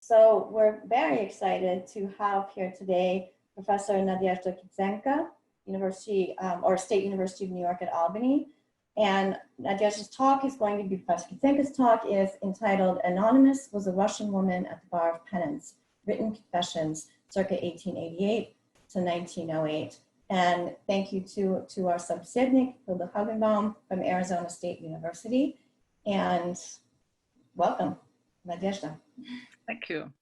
So we're very excited to have here today Professor Nadieszda Kizenko, University or State University of New York at Albany. And Nadieszda's talk is going to be, Professor Kizenko's talk is entitled Anonymous Was a Russian Woman at the Bar of Penance, Written Confessions, circa 1888 to 1908. And thank you to our subsednik, Hilde Hoogenboom from Arizona State University. And welcome, Nadieszda. Thank you.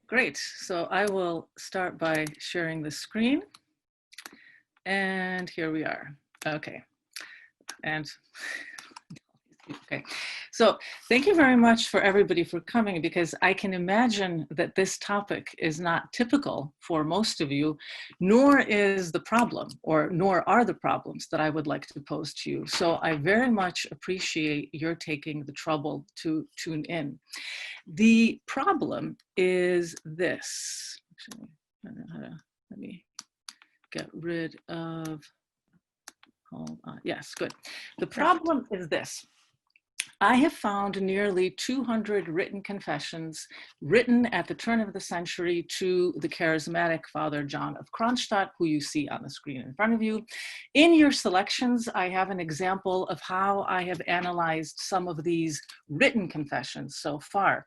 Great, so I will start by sharing the screen. And here we are, okay. Okay, so thank you very much for everybody for coming, because I can imagine that this topic is not typical for most of you, nor is the problem, or nor are the problems that I would like to pose to you. So I very much appreciate your taking the trouble to tune in. The problem is this. Actually, I don't know how to, let me get rid of, hold on, yes, good. The problem is this. I have found nearly 200 written confessions written at the turn of the century to the charismatic Father John of Kronstadt, who you see on the screen in front of you. In your selections, I have an example of how I have analyzed some of these written confessions so far.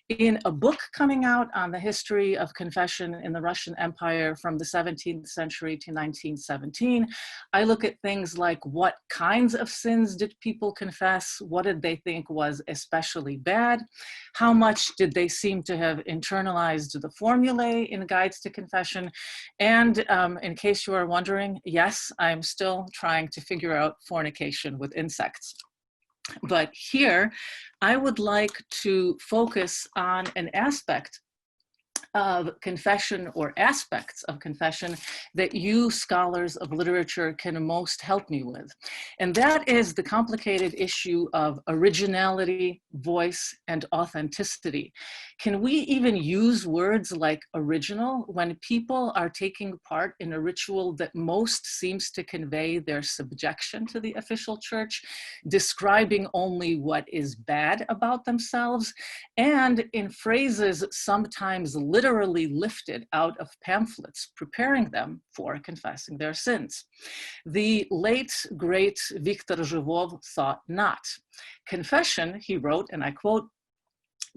In a book coming out on the history of confession in the Russian Empire from the 17th century to 1917, I look at things like what kinds of sins did people confess, what did they think was especially bad, how much did they seem to have internalized the formulae in guides to confession, and in case you are wondering, yes, I'm still trying to figure out fornication with insects. But here, I would like to focus on an aspect of confession, or aspects of confession, that you scholars of literature can most help me with. And that is the complicated issue of originality, voice, and authenticity. Can we even use words like original when people are taking part in a ritual that most seems to convey their subjection to the official church, describing only what is bad about themselves, and in phrases sometimes literally lifted out of pamphlets, preparing them for confessing their sins? The late, great Viktor Zhivov thought not. Confession, he wrote, and I quote,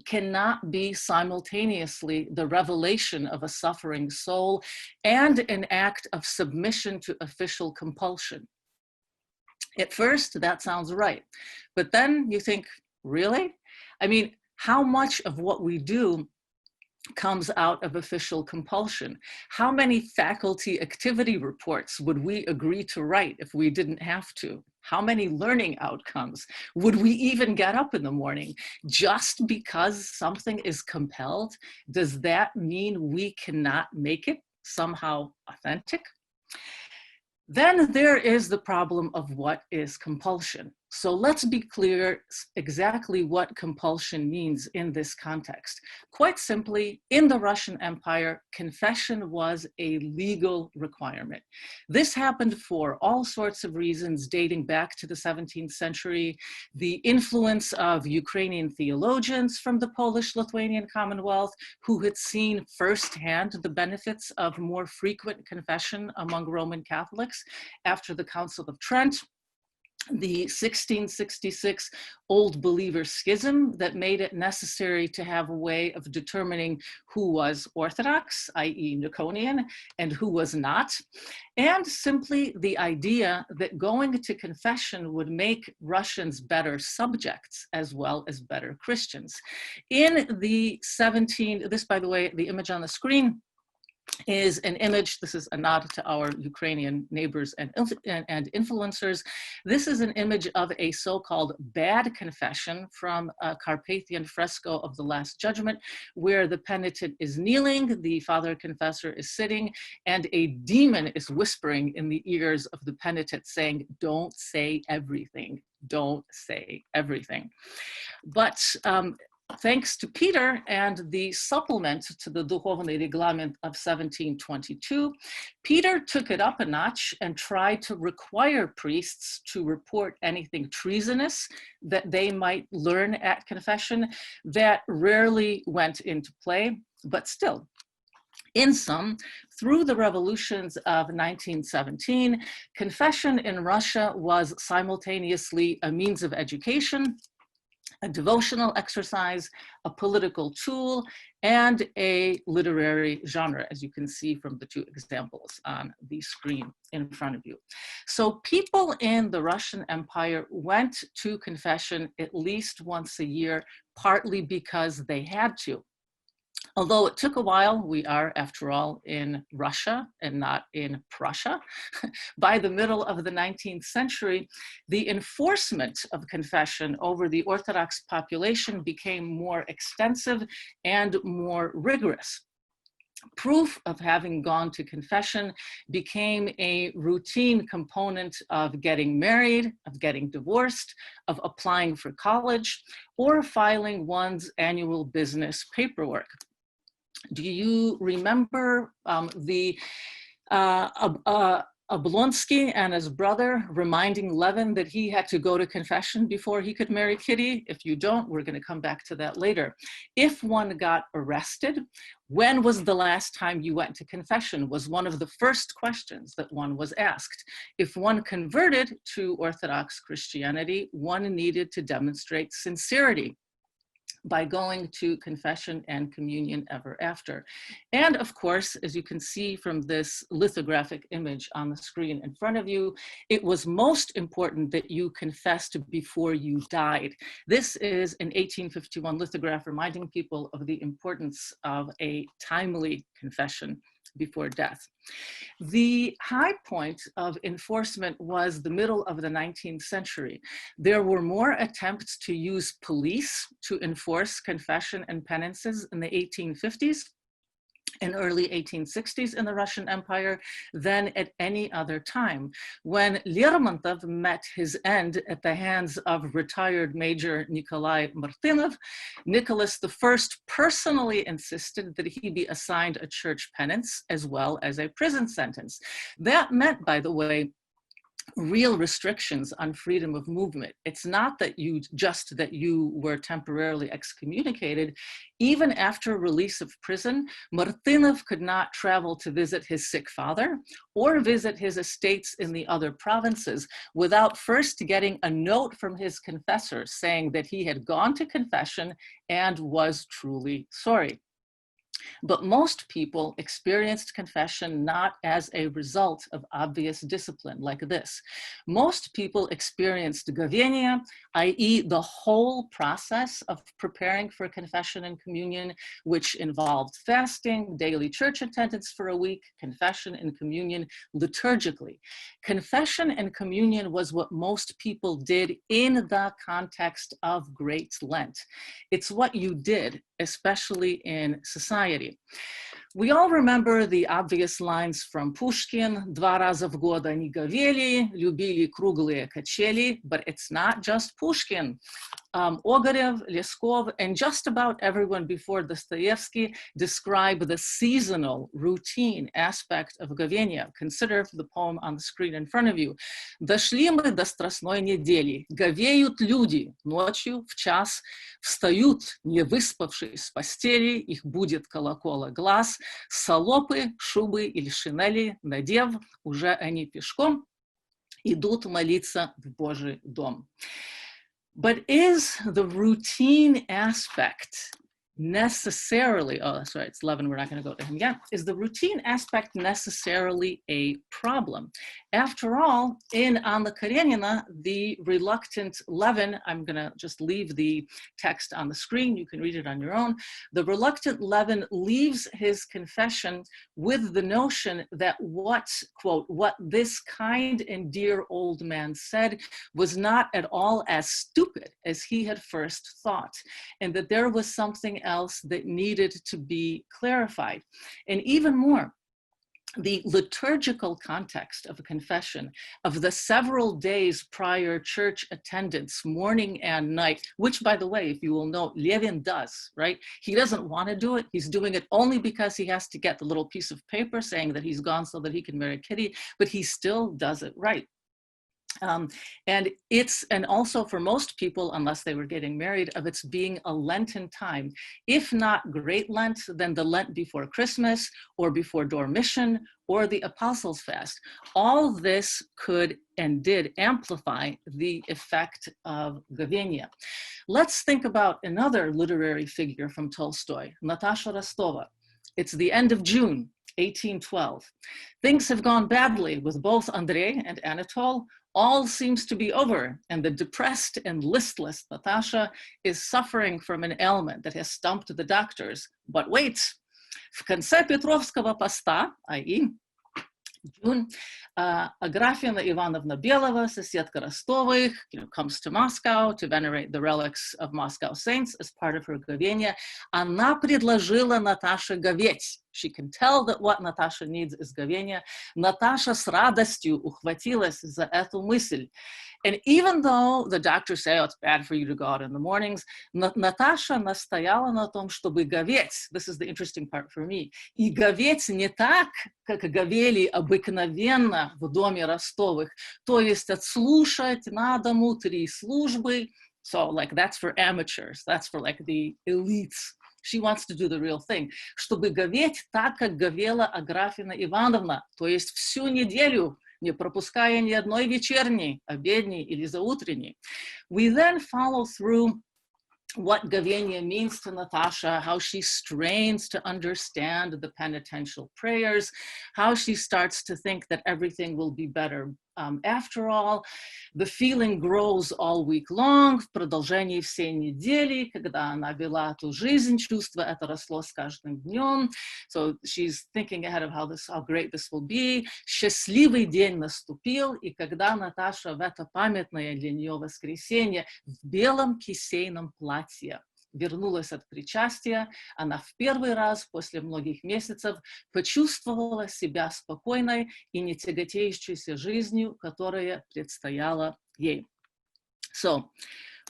cannot be simultaneously the revelation of a suffering soul and an act of submission to official compulsion. At first, that sounds right. But then you think, really? I mean, how much of what we do comes out of official compulsion? How many faculty activity reports would we agree to write if we didn't have to? How many learning outcomes would we even get up in the morning? Just because something is compelled, does that mean we cannot make it somehow authentic? Then there is the problem of what is compulsion. So let's be clear exactly what compulsion means in this context. Quite simply, in the Russian Empire, confession was a legal requirement. This happened for all sorts of reasons dating back to the 17th century. The influence of Ukrainian theologians from the Polish-Lithuanian Commonwealth, who had seen firsthand the benefits of more frequent confession among Roman Catholics after the Council of Trent. The 1666 Old Believer Schism that made it necessary to have a way of determining who was Orthodox, i.e. Niconian, and who was not. And simply the idea that going to confession would make Russians better subjects as well as better Christians. In the this, by the way, the image on the screen is an image, this is a nod to our Ukrainian neighbors and influencers. This is an image of a so-called bad confession from a Carpathian fresco of the Last Judgment, where the penitent is kneeling, the father confessor is sitting, and a demon is whispering in the ears of the penitent saying, "Don't say everything, don't say everything." But thanks to Peter and the supplement to the Duchovny Reglement of 1722, Peter took it up a notch and tried to require priests to report anything treasonous that they might learn at confession. That rarely went into play, but still. In sum, through the revolutions of 1917, confession in Russia was simultaneously a means of education, a devotional exercise, a political tool, and a literary genre, as you can see from the two examples on the screen in front of you. So people in the Russian Empire went to confession at least once a year, partly because they had to. Although it took a while, we are, after all, in Russia and not in Prussia. By the middle of the 19th century, the enforcement of confession over the Orthodox population became more extensive and more rigorous. Proof of having gone to confession became a routine component of getting married, of getting divorced, of applying for college, or filing one's annual business paperwork. Do you remember Oblonsky and his brother reminding Levin that he had to go to confession before he could marry Kitty? If you don't, we're going to come back to that later. If one got arrested, when was the last time you went to confession was one of the first questions that one was asked. If one converted to Orthodox Christianity, one needed to demonstrate sincerity by going to confession and communion ever after. And of course, as you can see from this lithographic image on the screen in front of you, it was most important that you confessed before you died. This is an 1851 lithograph reminding people of the importance of a timely confession before death. The high point of enforcement was the middle of the 19th century. There were more attempts to use police to enforce confession and penances in the 1850s and early 1860s in the Russian Empire than at any other time. When Lermontov met his end at the hands of retired Major Nikolai Martynov, Nicholas I personally insisted that he be assigned a church penance as well as a prison sentence. That meant, by the way, real restrictions on freedom of movement. It's not that you were temporarily excommunicated. Even after release of prison, Martynov could not travel to visit his sick father or visit his estates in the other provinces without first getting a note from his confessor saying that he had gone to confession and was truly sorry. But most people experienced confession not as a result of obvious discipline like this. Most people experienced govienie, i.e. the whole process of preparing for confession and communion, which involved fasting, daily church attendance for a week, confession and communion liturgically. Confession and communion was what most people did in the context of Great Lent. It's what you did, especially in society. We all remember the obvious lines from Pushkin, «Два раза в год они говели, любили круглые качели», but it's not just Pushkin. Ogarev, Leskov, and just about everyone before Dostoevsky describe the seasonal, routine aspect of govienia. Consider the poem on the screen in front of you. «Дошли мы до страстной недели, говеют люди, ночью в час встают, не выспавшись с постели, их будет колокола глаз, салопы, шубы или шинели, надев, уже они пешком идут молиться в Божий дом». But is the routine aspect necessarily, oh, that's right, it's Levin, we're not going to go to him yet. Is the routine aspect necessarily a problem? After all, in Anna Karenina, the Reluctant Levin, I'm going to just leave the text on the screen, you can read it on your own. The Reluctant Levin leaves his confession with the notion that what, quote, what this kind and dear old man said was not at all as stupid as he had first thought, and that there was something else that needed to be clarified. And even more, the liturgical context of a confession, of the several days prior church attendance, morning and night, which, by the way, if you will note, Levin does, right? He doesn't want to do it. He's doing it only because he has to get the little piece of paper saying that he's gone so that he can marry Kitty, but he still does it right. And also for most people, unless they were getting married, of its being a Lenten time. If not Great Lent, then the Lent before Christmas or before Dormition or the Apostles' Fast. All this could and did amplify the effect of govienie. Let's think about another literary figure from Tolstoy, Natasha Rostova. It's the end of June, 1812. Things have gone badly with both Andrei and Anatole. All seems to be over, and the depressed and listless Natasha is suffering from an ailment that has stumped the doctors. But wait, в конце Петровского поста, i.e. June, Agrafena Ivanovna Belova, соседка Rostovых, comes to Moscow to venerate the relics of Moscow saints as part of her govienie. Она предложила Наташе говеть. She can tell that what Natasha needs is govienie. Natasha с радостью ухватилась за эту мысль. And even though the doctors say, oh, it's bad for you to go out in the mornings, Natasha настояла на том, чтобы говеть. This is the interesting part for me. И говеть не так, как говели обыкновенно в доме Ростовых. То есть отслушать на дому 3 службы. So like that's for amateurs. That's for like the elites. She wants to do the real thing. Чтобы говеть так, как говела Аграфена Ивановна. То есть всю неделю, не пропуская ни одной вечерней, обедней или заутренней. We then follow through what govienie means to Natasha, how she strains to understand the penitential prayers, how she starts to think that everything will be better after all. The feeling grows all week long. В продолжении всей недели, когда она вела эту жизнь, чувство это росло с каждым днем. So she's thinking ahead of how great this will be. Счастливый день наступил, и когда Наташа в это памятное для нее воскресенье в белом кисейном платье вернулась от причастия, она в первый раз после многих месяцев почувствовала себя спокойной и не тяготеющейся жизнью, которая предстояла ей. So,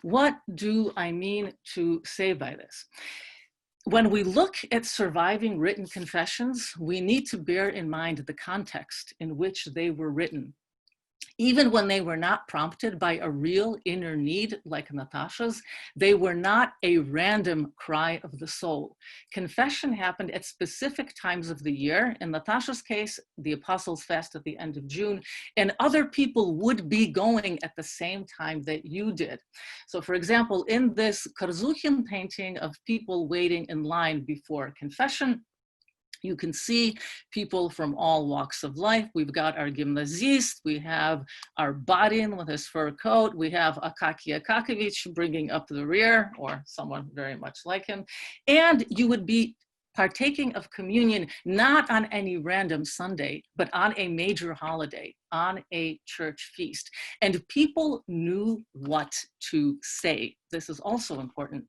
what do I mean to say by this? When we look at surviving written confessions, we need to bear in mind the context in which they were written. Even when they were not prompted by a real inner need like Natasha's, they were not a random cry of the soul. Confession happened at specific times of the year. In Natasha's case, the Apostles' Fast at the end of June, and other people would be going at the same time that you did. So for example, in this Korzukhin painting of people waiting in line before confession, you can see people from all walks of life. We've got our gymnazist, we have our Badin with his fur coat, we have Akaki Akakovich bringing up the rear, or someone very much like him. And you would be partaking of communion not on any random Sunday, but on a major holiday, on a church feast. And people knew what to say. This is also important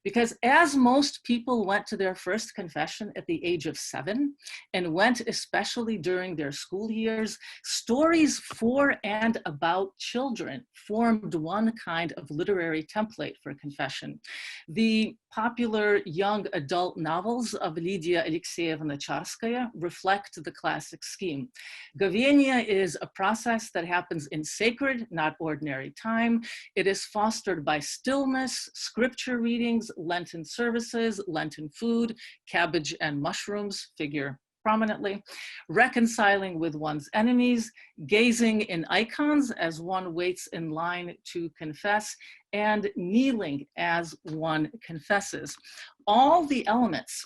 because as most people went to their first confession at the age of 7 and went especially during their school years, stories for and about children formed one kind of literary template for confession. The popular young adult novels of Lydia Alexeyevna Charskaya reflect the classic scheme. Govienie is a process that happens in sacred, not ordinary time. It is fostered by stillness, scripture readings, Lenten services, Lenten food, cabbage and mushrooms figure prominently, reconciling with one's enemies, gazing in icons as one waits in line to confess, and kneeling as one confesses. All the elements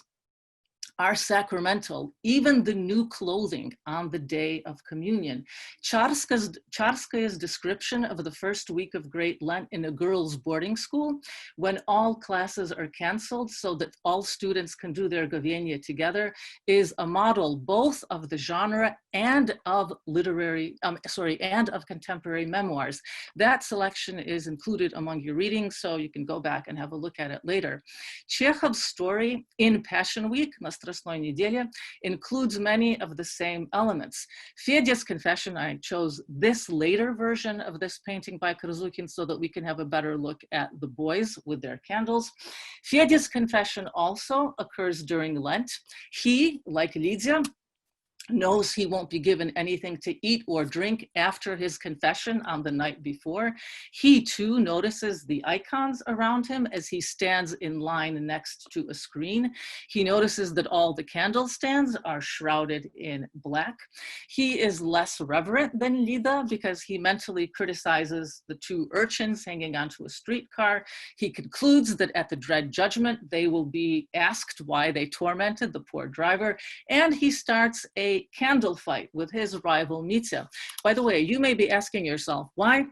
are sacramental, even the new clothing on the day of communion. Charskaya's description of the first week of Great Lent in a girls' boarding school, when all classes are canceled so that all students can do their govienie together, is a model both of the genre and of and of contemporary memoirs. That selection is included among your readings, so you can go back and have a look at it later. Chekhov's story in Passion Week, Страстной неделе includes many of the same elements. Fedya's confession, I chose this later version of this painting by Krasukin so that we can have a better look at the boys with their candles. Fedya's confession also occurs during Lent. He, like Lydia, knows he won't be given anything to eat or drink after his confession on the night before. He too notices the icons around him as he stands in line next to a screen. He notices that all the candle stands are shrouded in black. He is less reverent than Lida because he mentally criticizes the two urchins hanging onto a streetcar. He concludes that at the dread judgment, they will be asked why they tormented the poor driver, and he starts a candle fight with his rival Mitya. By the way, you may be asking yourself, why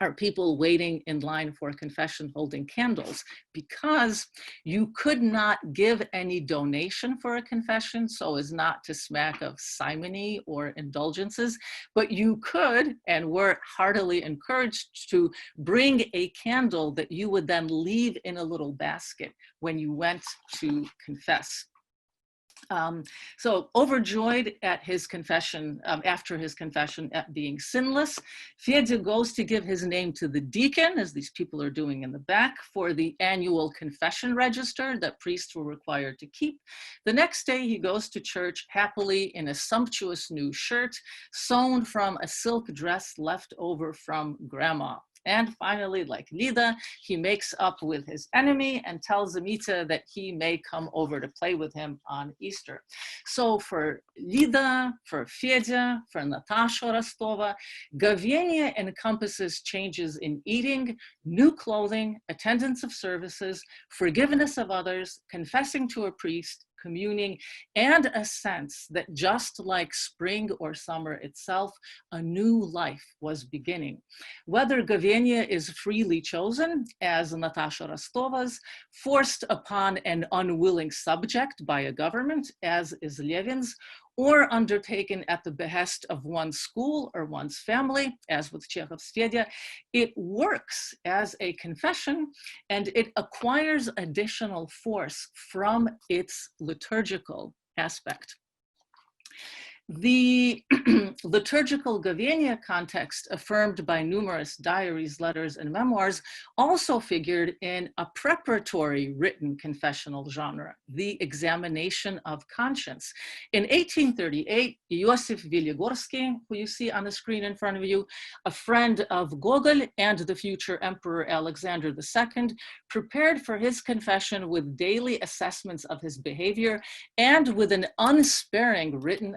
are people waiting in line for confession holding candles? Because you could not give any donation for a confession so as not to smack of simony or indulgences, but you could and were heartily encouraged to bring a candle that you would then leave in a little basket when you went to confess. So overjoyed at his confession, after his confession at being sinless, Fedya goes to give his name to the deacon, as these people are doing in the back, for the annual confession register that priests were required to keep. The next day he goes to church happily in a sumptuous new shirt, sewn from a silk dress left over from grandma. And finally, like Lida, he makes up with his enemy and tells Amita that he may come over to play with him on Easter. So for Lida, for Fedya, for Natasha Rostova, govienie encompasses changes in eating, new clothing, attendance of services, forgiveness of others, confessing to a priest, communing, and a sense that just like spring or summer itself, a new life was beginning. Whether govienie is freely chosen, as Natasha Rostova's, forced upon an unwilling subject by a government, as is Levin's, or undertaken at the behest of one's school or one's family, as with Chekhov's Fedya, it works as a confession and it acquires additional force from its liturgical aspect. The liturgical govienie context, affirmed by numerous diaries, letters, and memoirs, also figured in a preparatory written confessional genre, the examination of conscience. In 1838, Iosif Veligorsky, who you see on the screen in front of you, a friend of Gogol and the future Emperor Alexander II, prepared for his confession with daily assessments of his behavior and with an unsparing written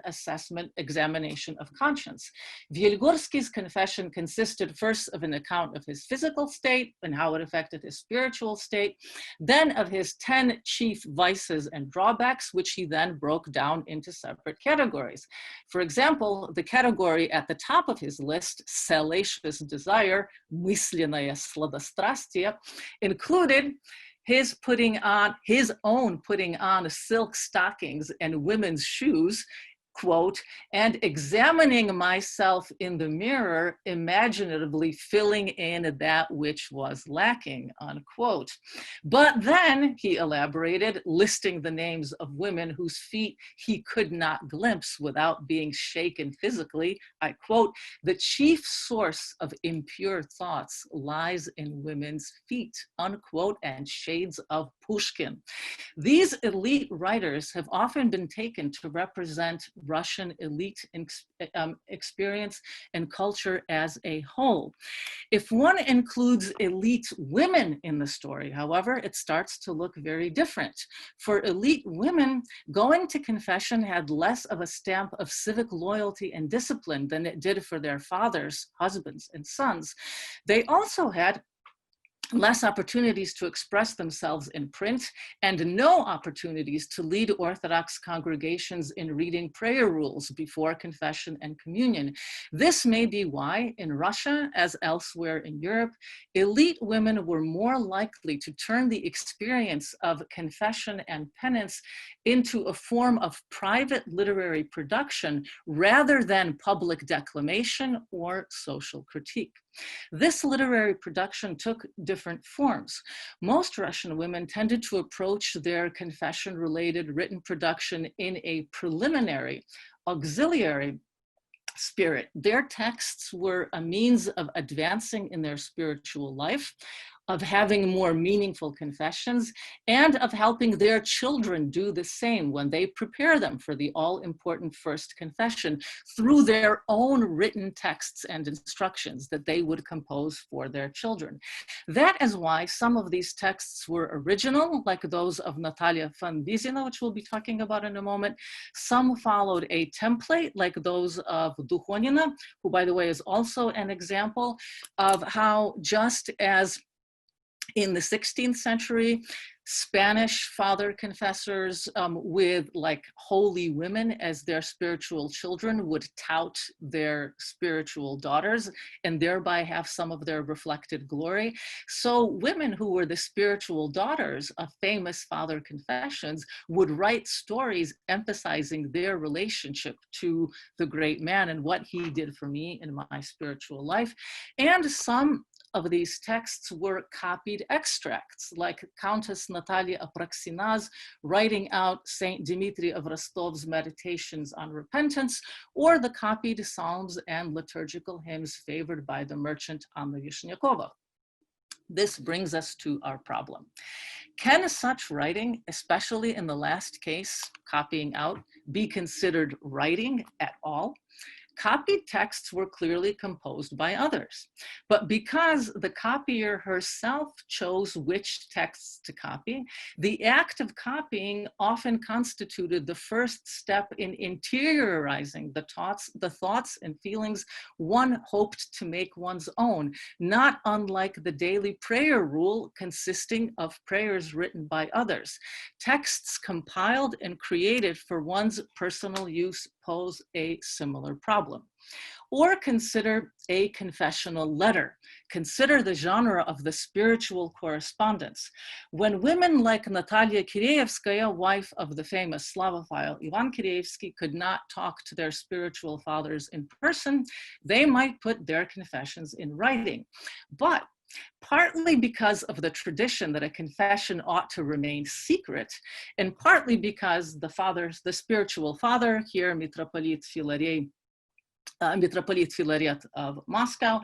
examination of conscience. Veligorsky's confession consisted first of an account of his physical state and how it affected his spiritual state, then of his 10 chief vices and drawbacks, which he then broke down into separate categories. For example, the category at the top of his list, salacious desire, мысленное сладострастие, included his own putting on silk stockings and women's shoes, quote, and examining myself in the mirror, imaginatively filling in that which was lacking, unquote. But then, he elaborated, listing the names of women whose feet he could not glimpse without being shaken physically. I quote, the chief source of impure thoughts lies in women's feet, unquote, and shades of Pushkin. These elite writers have often been taken to represent Russian elite experience and culture as a whole. If one includes elite women in the story, however, it starts to look very different. For elite women, going to confession had less of a stamp of civic loyalty and discipline than it did for their fathers, husbands, and sons. They also had less opportunities to express themselves in print, and no opportunities to lead Orthodox congregations in reading prayer rules before confession and communion. This may be why, in Russia, as elsewhere in Europe, elite women were more likely to turn the experience of confession and penance into a form of private literary production rather than public declamation or social critique. This literary production took different forms. Most Russian women tended to approach their confession-related written production in a preliminary, auxiliary spirit. Their texts were a means of advancing in their spiritual life, of having more meaningful confessions, and of helping their children do the same when they prepare them for the all-important first confession through their own written texts and instructions that they would compose for their children. That is why some of these texts were original, like those of Natalia Fanvizina, which we'll be talking about in a moment. Some followed a template, like those of Dukhonina, who, by the way, is also an example of how, just as in the 16th century, Spanish father confessors with like holy women as their spiritual children would tout their spiritual daughters and thereby have some of their reflected glory. So women who were the spiritual daughters of famous father confessions would write stories emphasizing their relationship to the great man and what he did for me in my spiritual life. And some of these texts were copied extracts, like Countess Natalia Apraxina's writing out Saint Dmitry of Rostov's meditations on repentance, or the copied psalms and liturgical hymns favored by the merchant Anna Vishnyakova. This brings us to our problem. Can such writing, especially in the last case, copying out, be considered writing at all? Copied texts were clearly composed by others, but because the copier herself chose which texts to copy, the act of copying often constituted the first step in interiorizing the thoughts and feelings one hoped to make one's own, not unlike the daily prayer rule consisting of prayers written by others. Texts compiled and created for one's personal use pose a similar problem. Or consider a confessional letter. Consider the genre of the spiritual correspondence. When women like Natalia Kireevskaya, wife of the famous Slavophile Ivan Kireevsky, could not talk to their spiritual fathers in person, they might put their confessions in writing. But partly because of the tradition that a confession ought to remain secret, and partly because the spiritual father, here Metropolite Filaret of Moscow,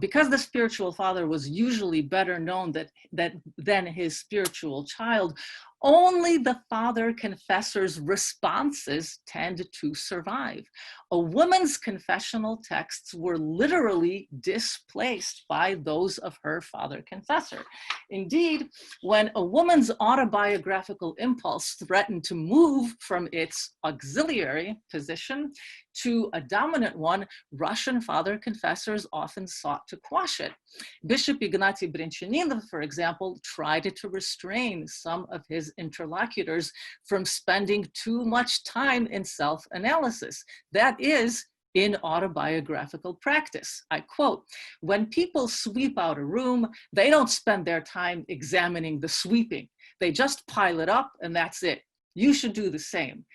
because the spiritual father was usually better known than his spiritual child, only the father confessor's responses tend to survive. A woman's confessional texts were literally displaced by those of her father confessor. Indeed, when a woman's autobiographical impulse threatened to move from its auxiliary position to a dominant one, Russian father confessors often sought to quash it. Bishop Ignatiy Brenchanin, for example, tried to restrain some of his interlocutors from spending too much time in self-analysis. That is, in autobiographical practice. I quote, "When people sweep out a room, they don't spend their time examining the sweeping. They just pile it up and that's it. You should do the same.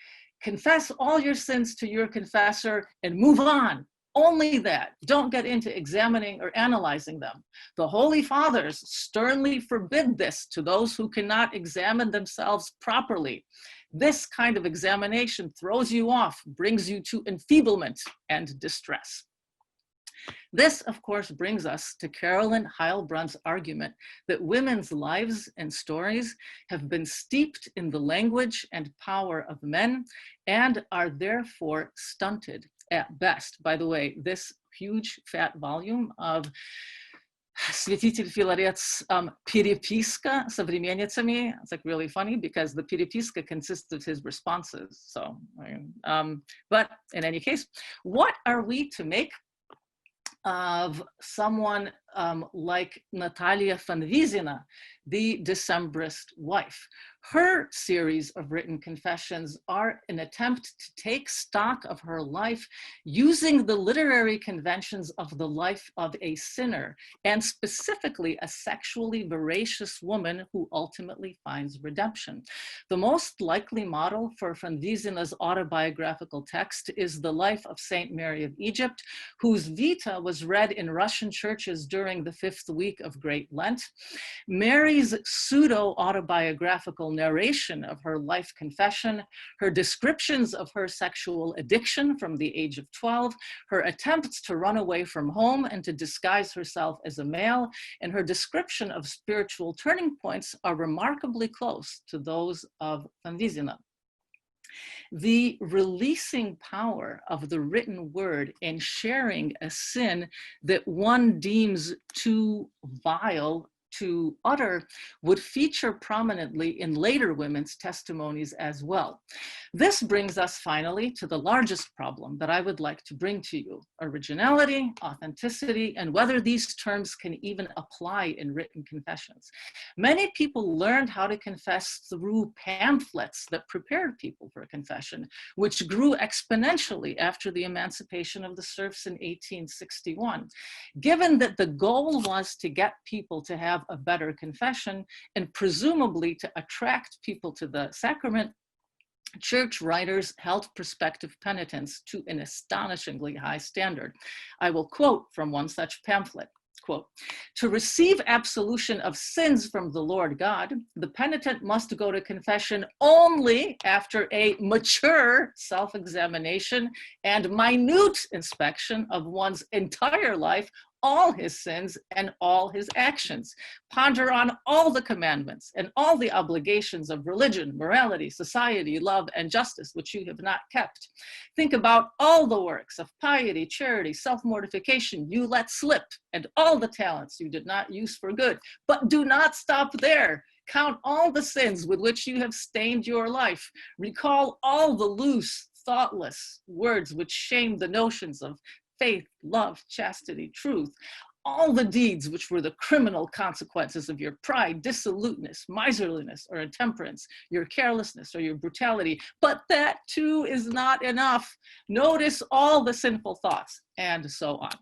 Confess all your sins to your confessor and move on. Only that. Don't get into examining or analyzing them. The Holy Fathers sternly forbid this to those who cannot examine themselves properly. This kind of examination throws you off, brings you to enfeeblement and distress." This, of course, brings us to Carolyn Heilbrun's argument that women's lives and stories have been steeped in the language and power of men and are therefore stunted at best. By the way, this huge fat volume of Святитель Филарет's переписка современницами, it's like really funny because the переписка consists of his responses. So, but in any case, what are we to make of someone like Natalia Fanvizina, the Decembrist wife. Her series of written confessions are an attempt to take stock of her life using the literary conventions of the life of a sinner, and specifically a sexually voracious woman who ultimately finds redemption. The most likely model for Fanvizina's autobiographical text is the life of Saint Mary of Egypt, whose Vita was read in Russian churches during the 5th week of Great Lent. Mary's pseudo-autobiographical narration of her life confession, her descriptions of her sexual addiction from the age of 12, her attempts to run away from home and to disguise herself as a male, and her description of spiritual turning points are remarkably close to those of Fanvizina. The releasing power of the written word in sharing a sin that one deems too vile to utter would feature prominently in later women's testimonies as well. This brings us finally to the largest problem that I would like to bring to you: originality, authenticity, and whether these terms can even apply in written confessions. Many people learned how to confess through pamphlets that prepared people for confession, which grew exponentially after the emancipation of the serfs in 1861. Given that the goal was to get people to have a better confession and presumably to attract people to the sacrament, church writers held prospective penitents to an astonishingly high standard. I will quote from one such pamphlet. Quote, "To receive absolution of sins from the Lord God, the penitent must go to confession only after a mature self-examination and minute inspection of one's entire life, all his sins and all his actions. Ponder on all the commandments and all the obligations of religion, morality, society, love, and justice, which you have not kept. Think about all the works of piety, charity, self-mortification you let slip, and all the talents you did not use for good. But do not stop there. Count all the sins with which you have stained your life. Recall all the loose, thoughtless words which shame the notions of faith, love, chastity, truth, all the deeds which were the criminal consequences of your pride, dissoluteness, miserliness, or intemperance, your carelessness or your brutality. But that too is not enough. Notice all the sinful thoughts," and so on.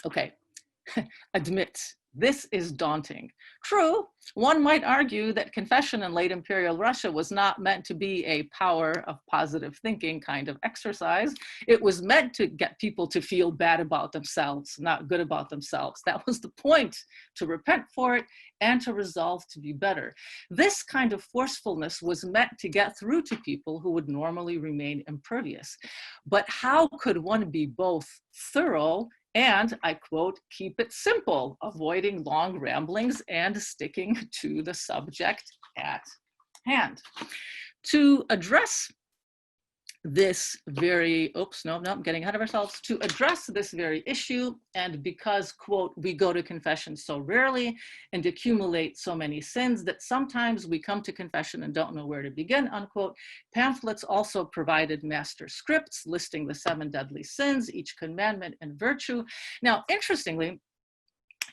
Okay, admit, this is daunting. True, one might argue that confession in late imperial Russia was not meant to be a power of positive thinking kind of exercise. It was meant to get people to feel bad about themselves, not good about themselves. That was the point, to repent for it and to resolve to be better. This kind of forcefulness was meant to get through to people who would normally remain impervious. But how could one be both thorough and, I quote, "keep it simple, avoiding long ramblings and sticking to the subject at hand"? To address this very, I'm getting ahead of ourselves. To address this very issue, and because, quote, "we go to confession so rarely and accumulate so many sins that sometimes we come to confession and don't know where to begin," unquote, pamphlets also provided master scripts listing the 7 deadly sins, each commandment and virtue. Now, interestingly,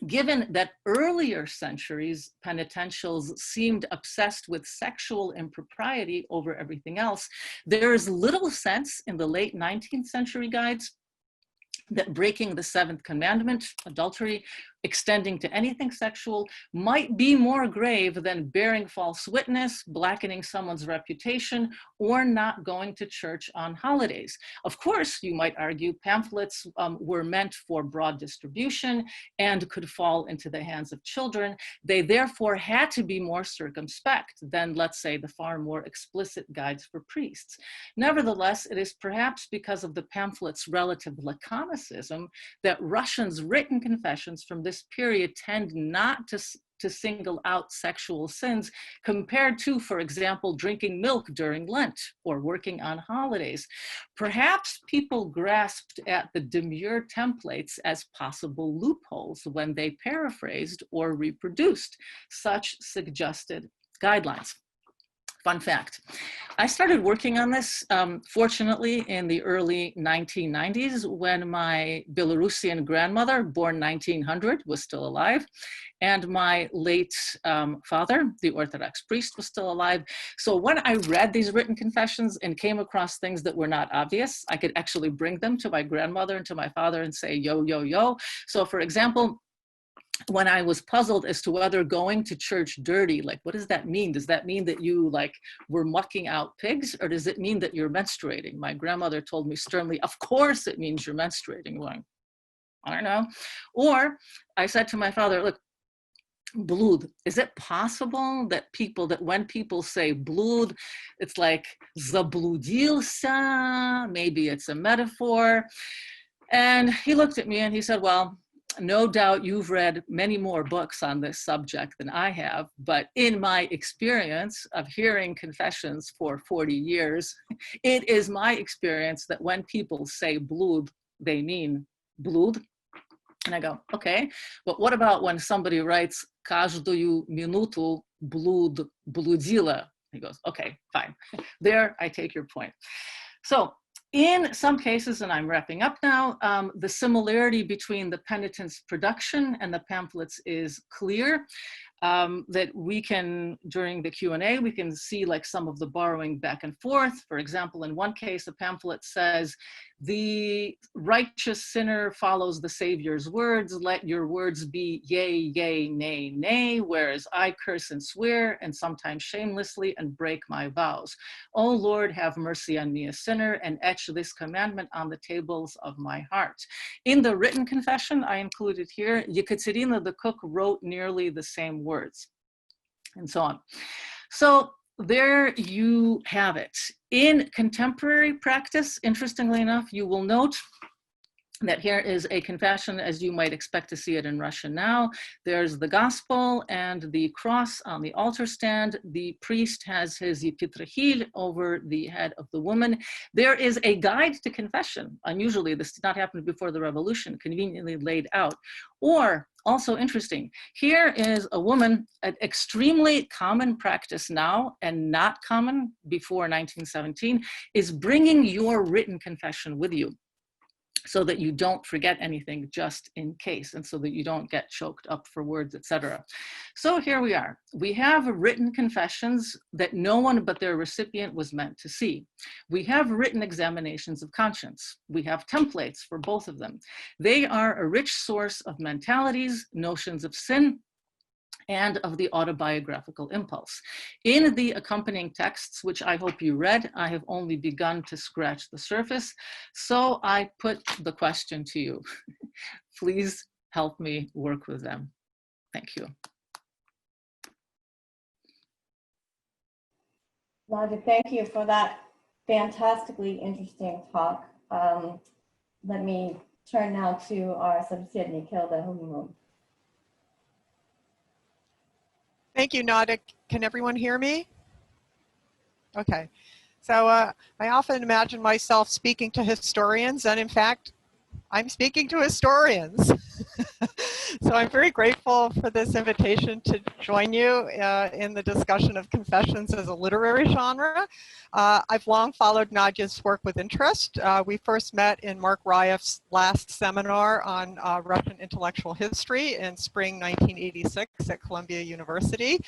given that earlier centuries penitentials seemed obsessed with sexual impropriety over everything else, there is little sense in the late 19th century guides that breaking the 7th commandment, adultery, extending to anything sexual, might be more grave than bearing false witness, blackening someone's reputation, or not going to church on holidays. Of course, you might argue pamphlets were meant for broad distribution and could fall into the hands of children. They therefore had to be more circumspect than, let's say, the far more explicit guides for priests. Nevertheless, it is perhaps because of the pamphlet's relative laconicism that Russians' written confessions from this period tend not to single out sexual sins compared to, for example, drinking milk during Lent or working on holidays. Perhaps people grasped at the demure templates as possible loopholes when they paraphrased or reproduced such suggested guidelines. Fun fact, I started working on this, fortunately, in the early 1990s when my Belarusian grandmother, born 1900, was still alive, and my late father, the Orthodox priest, was still alive. So when I read these written confessions and came across things that were not obvious, I could actually bring them to my grandmother and to my father and say, yo, yo, yo. So for example, when I was puzzled as to whether going to church dirty, like, what does that mean? Does that mean that you like were mucking out pigs, or does it mean that you're menstruating? My grandmother told me sternly, of course it means you're menstruating. Going, I don't know. Or I said to my father, look, blood, is it possible that when people say blood, it's like zabludился, maybe it's a metaphor? And he looked at me and he said, well, no doubt you've read many more books on this subject than I have, but in my experience of hearing confessions for 40 years, it is my experience that when people say blood, they mean blood. And I go, okay, but what about when somebody writes каждую минуту блуд блудила? He goes, okay, fine. There, I take your point. So in some cases, and I'm wrapping up now, the similarity between the penitence production and the pamphlets is clear. That we can, during the Q&A, we can see like some of the borrowing back and forth. For example, in one case, a pamphlet says, the righteous sinner follows the Savior's words, let your words be yea, yea, nay, nay, whereas I curse and swear, and sometimes shamelessly, and break my vows. O Lord, have mercy on me, a sinner, and etch this commandment on the tables of my heart. In the written confession I included here, Yekaterina the cook wrote nearly the same words, and so on. So there you have it. In contemporary practice, interestingly enough, you will note that here is a confession as you might expect to see it in Russia now. There's the gospel and the cross on the altar stand. The priest has his yepitrachil over the head of the woman. There is a guide to confession. Unusually, this did not happen before the revolution, conveniently laid out. Or, also interesting, here is a woman, an extremely common practice now and not common before 1917, is bringing your written confession with you, so that you don't forget anything just in case, and so that you don't get choked up for words, etc. So here we are. We have written confessions that no one but their recipient was meant to see. We have written examinations of conscience. We have templates for both of them. They are a rich source of mentalities, notions of sin, and of the autobiographical impulse. In the accompanying texts, which I hope you read, I have only begun to scratch the surface, so I put the question to you. Please help me work with them. Thank you. Nadia, thank you for that fantastically interesting talk. Let me turn now to our собеседник, Hilde Hoogenboom. Thank you, Nadia. Can everyone hear me? Okay. So I often imagine myself speaking to historians, and in fact, I'm speaking to historians. So I'm very grateful for this invitation to join you in the discussion of confessions as a literary genre. I've long followed Nadia's work with interest. We first met in Mark Ryeff's last seminar on Russian intellectual history in spring 1986 at Columbia University,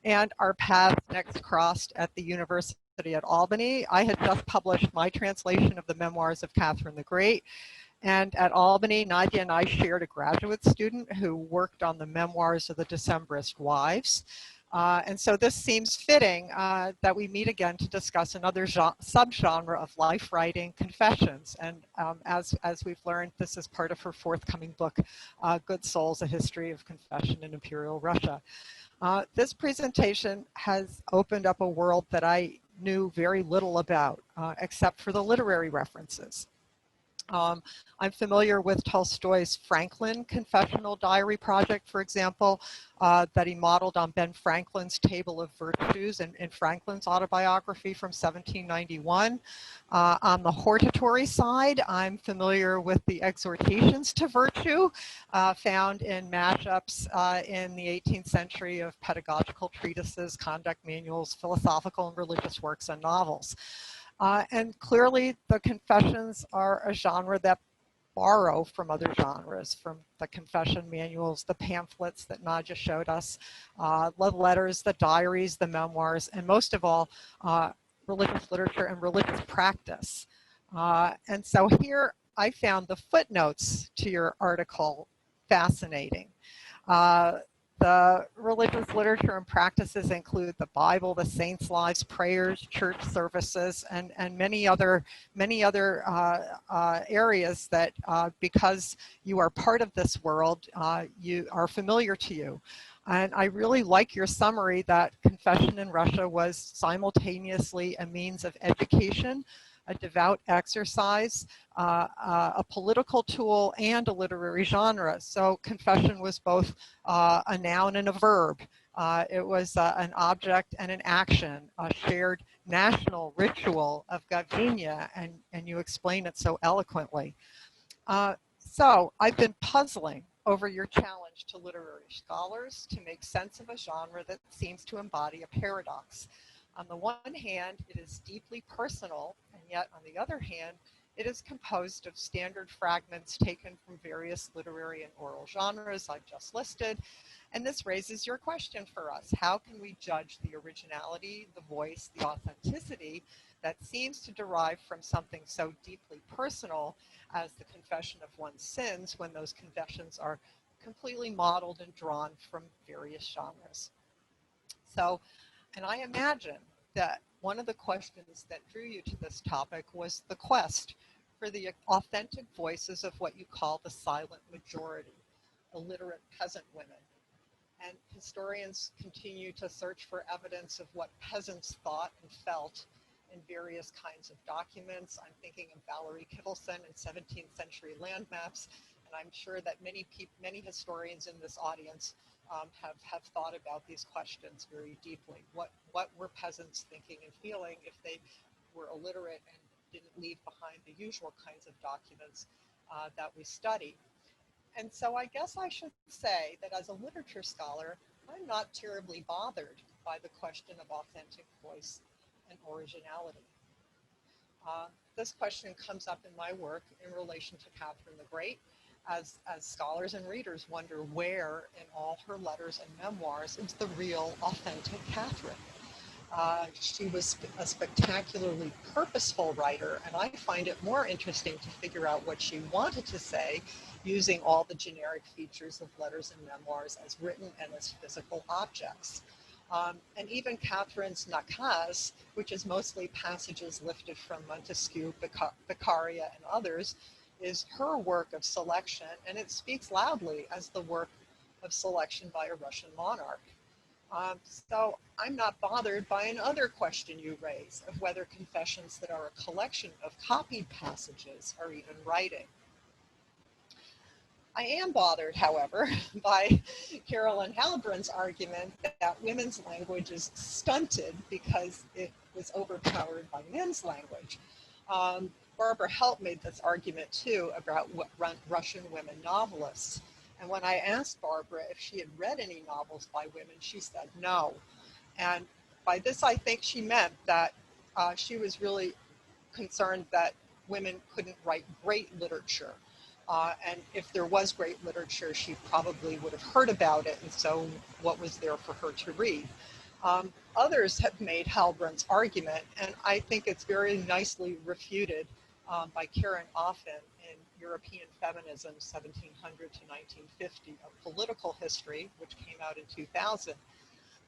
and our paths next crossed at the University at Albany. I had just published my translation of the memoirs of Catherine the Great, and at Albany, Nadia and I shared a graduate student who worked on the memoirs of the Decembrist wives. And so this seems fitting that we meet again to discuss another subgenre of life writing, confessions. And as we've learned, this is part of her forthcoming book, Good Souls, A History of Confession in Imperial Russia. This presentation has opened up a world that I knew very little about, except for the literary references. I'm familiar with Tolstoy's Franklin Confessional Diary project, for example, that he modeled on Ben Franklin's Table of Virtues in Franklin's autobiography from 1791. On the hortatory side, I'm familiar with the exhortations to virtue found in mashups in the 18th century of pedagogical treatises, conduct manuals, philosophical and religious works, and novels. And clearly, the confessions are a genre that borrow from other genres, from the confession manuals, the pamphlets that Nadia showed us, the letters, the diaries, the memoirs, and most of all, religious literature and religious practice. And so here I found the footnotes to your article fascinating. The religious literature and practices include the Bible, the saints' lives, prayers, church services, and many other areas that, because you are part of this world, you are familiar to you. And I really like your summary that confession in Russia was simultaneously a means of education, a devout exercise, a political tool, and a literary genre. So confession was both a noun and a verb. It was an object and an action, a shared national ritual of govienie, and you explain it so eloquently. So I've been puzzling over your challenge to literary scholars to make sense of a genre that seems to embody a paradox. On the one hand, it is deeply personal, and yet on the other hand, it is composed of standard fragments taken from various literary and oral genres I've just listed. And this raises your question for us. How can we judge the originality, the voice, the authenticity that seems to derive from something so deeply personal as the confession of one's sins when those confessions are completely modeled and drawn from various genres? So, and I imagine that one of the questions that drew you to this topic was the quest for the authentic voices of what you call the silent majority, illiterate peasant women. And historians continue to search for evidence of what peasants thought and felt in various kinds of documents. I'm thinking of Valerie Kittelsen in 17th century land maps, and I'm sure that many historians in this audience have thought about these questions very deeply. What were peasants thinking and feeling if they were illiterate and didn't leave behind the usual kinds of documents that we study? And so I guess I should say that as a literature scholar, I'm not terribly bothered by the question of authentic voice and originality. This question comes up in my work in relation to Catherine the Great, as scholars and readers wonder where in all her letters and memoirs is the real, authentic Catherine. She was a spectacularly purposeful writer, and I find it more interesting to figure out what she wanted to say using all the generic features of letters and memoirs as written and as physical objects. And even Catherine's nakaz, which is mostly passages lifted from Montesquieu, Beccaria, and others, is her work of selection, and it speaks loudly as the work of selection by a Russian monarch. So I'm not bothered by another question you raise of whether confessions that are a collection of copied passages are even writing. I am bothered, however, by Carolyn Halbrand's argument that women's language is stunted because it was overpowered by men's language. Barbara Helt made this argument too about Russian women novelists. And when I asked Barbara if she had read any novels by women, she said no. And by this, I think she meant that she was really concerned that women couldn't write great literature. And if there was great literature, she probably would have heard about it. And so what was there for her to read? Others have made Halbrand's argument, and I think it's very nicely refuted by Karen Offen in European Feminism, 1700 to 1950, a political history, which came out in 2000.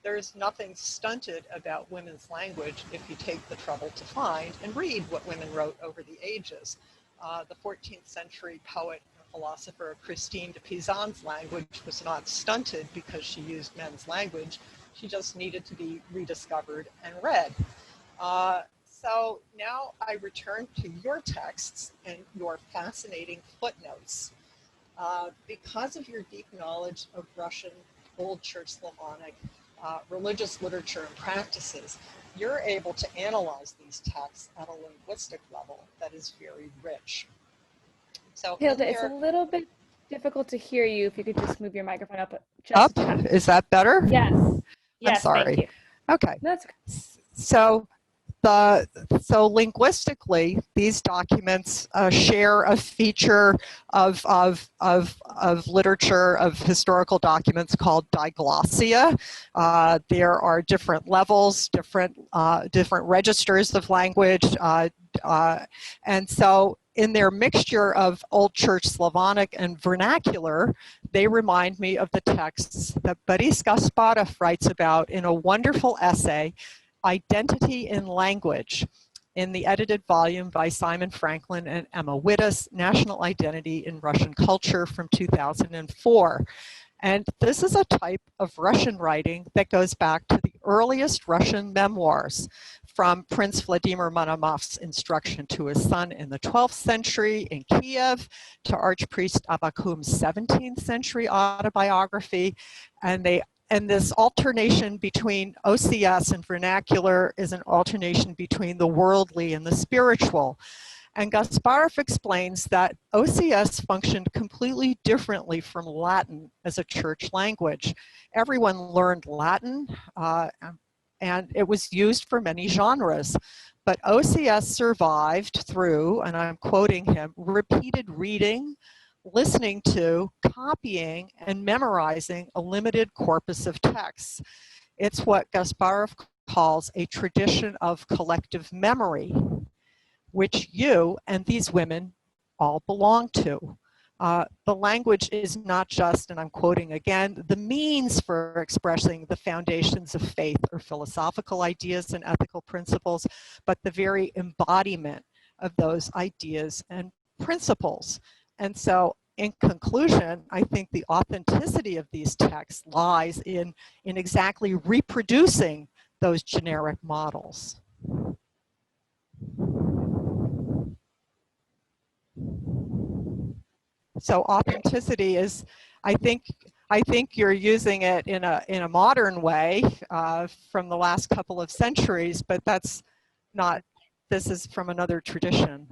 There's nothing stunted about women's language if you take the trouble to find and read what women wrote over the ages. The 14th century poet and philosopher Christine de Pizan's language was not stunted because she used men's language. She just needed to be rediscovered and read. So now I return to your texts and your fascinating footnotes. Because of your deep knowledge of Russian Old Church Slavonic religious literature and practices, you're able to analyze these texts at a linguistic level that is very rich. So Hilde, it's a little bit difficult to hear you. If you could just move your microphone up just up, a tad. is that better? Yes. I'm Yes, sorry. thank you. Okay. That's So linguistically, these documents share a feature of literature, of historical documents called diglossia. There are different levels, different registers of language, and so in their mixture of Old Church Slavonic and vernacular, they remind me of the texts that Borys Gasparov writes about in a wonderful essay, Identity in Language, in the edited volume by Simon Franklin and Emma Wittes, National Identity in Russian Culture from 2004. And this is a type of Russian writing that goes back to the earliest Russian memoirs, from Prince Vladimir Monomov's instruction to his son in the 12th century in Kiev, to Archpriest Abakum's 17th century autobiography. And this alternation between OCS and vernacular is an alternation between the worldly and the spiritual. And Gasparov explains that OCS functioned completely differently from Latin as a church language. Everyone learned Latin, and it was used for many genres. But OCS survived through, and I'm quoting him, repeated reading, listening to, copying, and memorizing a limited corpus of texts. It's what Gasparov calls a tradition of collective memory, which you and these women all belong to. The language is not just, and I'm quoting again, the means for expressing the foundations of faith or philosophical ideas and ethical principles, but the very embodiment of those ideas and principles. And so, in conclusion, I think the authenticity of these texts lies in exactly reproducing those generic models. So authenticity is, I think you're using it in a modern way from the last couple of centuries, but that's not. This is from another tradition.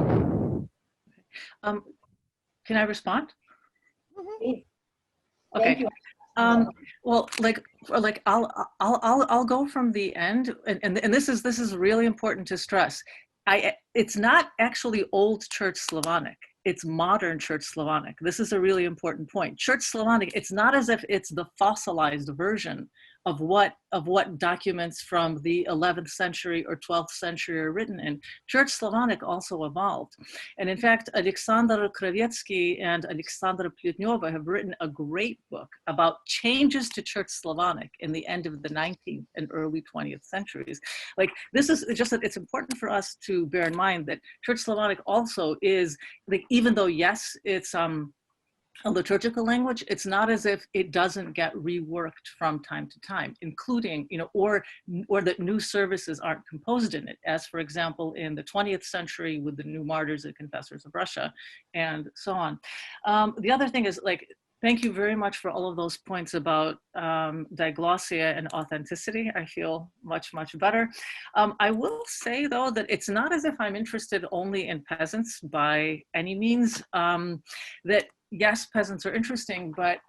Can I respond? Okay. Okay. Well, I'll go from the end, and this is really important to stress. It's not actually Old Church Slavonic. It's modern Church Slavonic. This is a really important point. Church Slavonic, it's not as if it's the fossilized version of what documents from the 11th century or 12th century are written in. Church Slavonic also evolved. And in fact, Alexander Kravetsky and Alexandra Plutnyova have written a great book about changes to Church Slavonic in the end of the 19th and early 20th centuries. Like, this is just that it's important for us to bear in mind that Church Slavonic also is, like, even though, yes, it's a liturgical language, it's not as if it doesn't get reworked from time to time, including, or that new services aren't composed in it, as for example, in the 20th century with the new martyrs and confessors of Russia, and so on. The other thing is, like, thank you very much for all of those points about diglossia and authenticity. I feel much, much better. I will say, though, that it's not as if I'm interested only in peasants by any means. That yes, peasants are interesting, but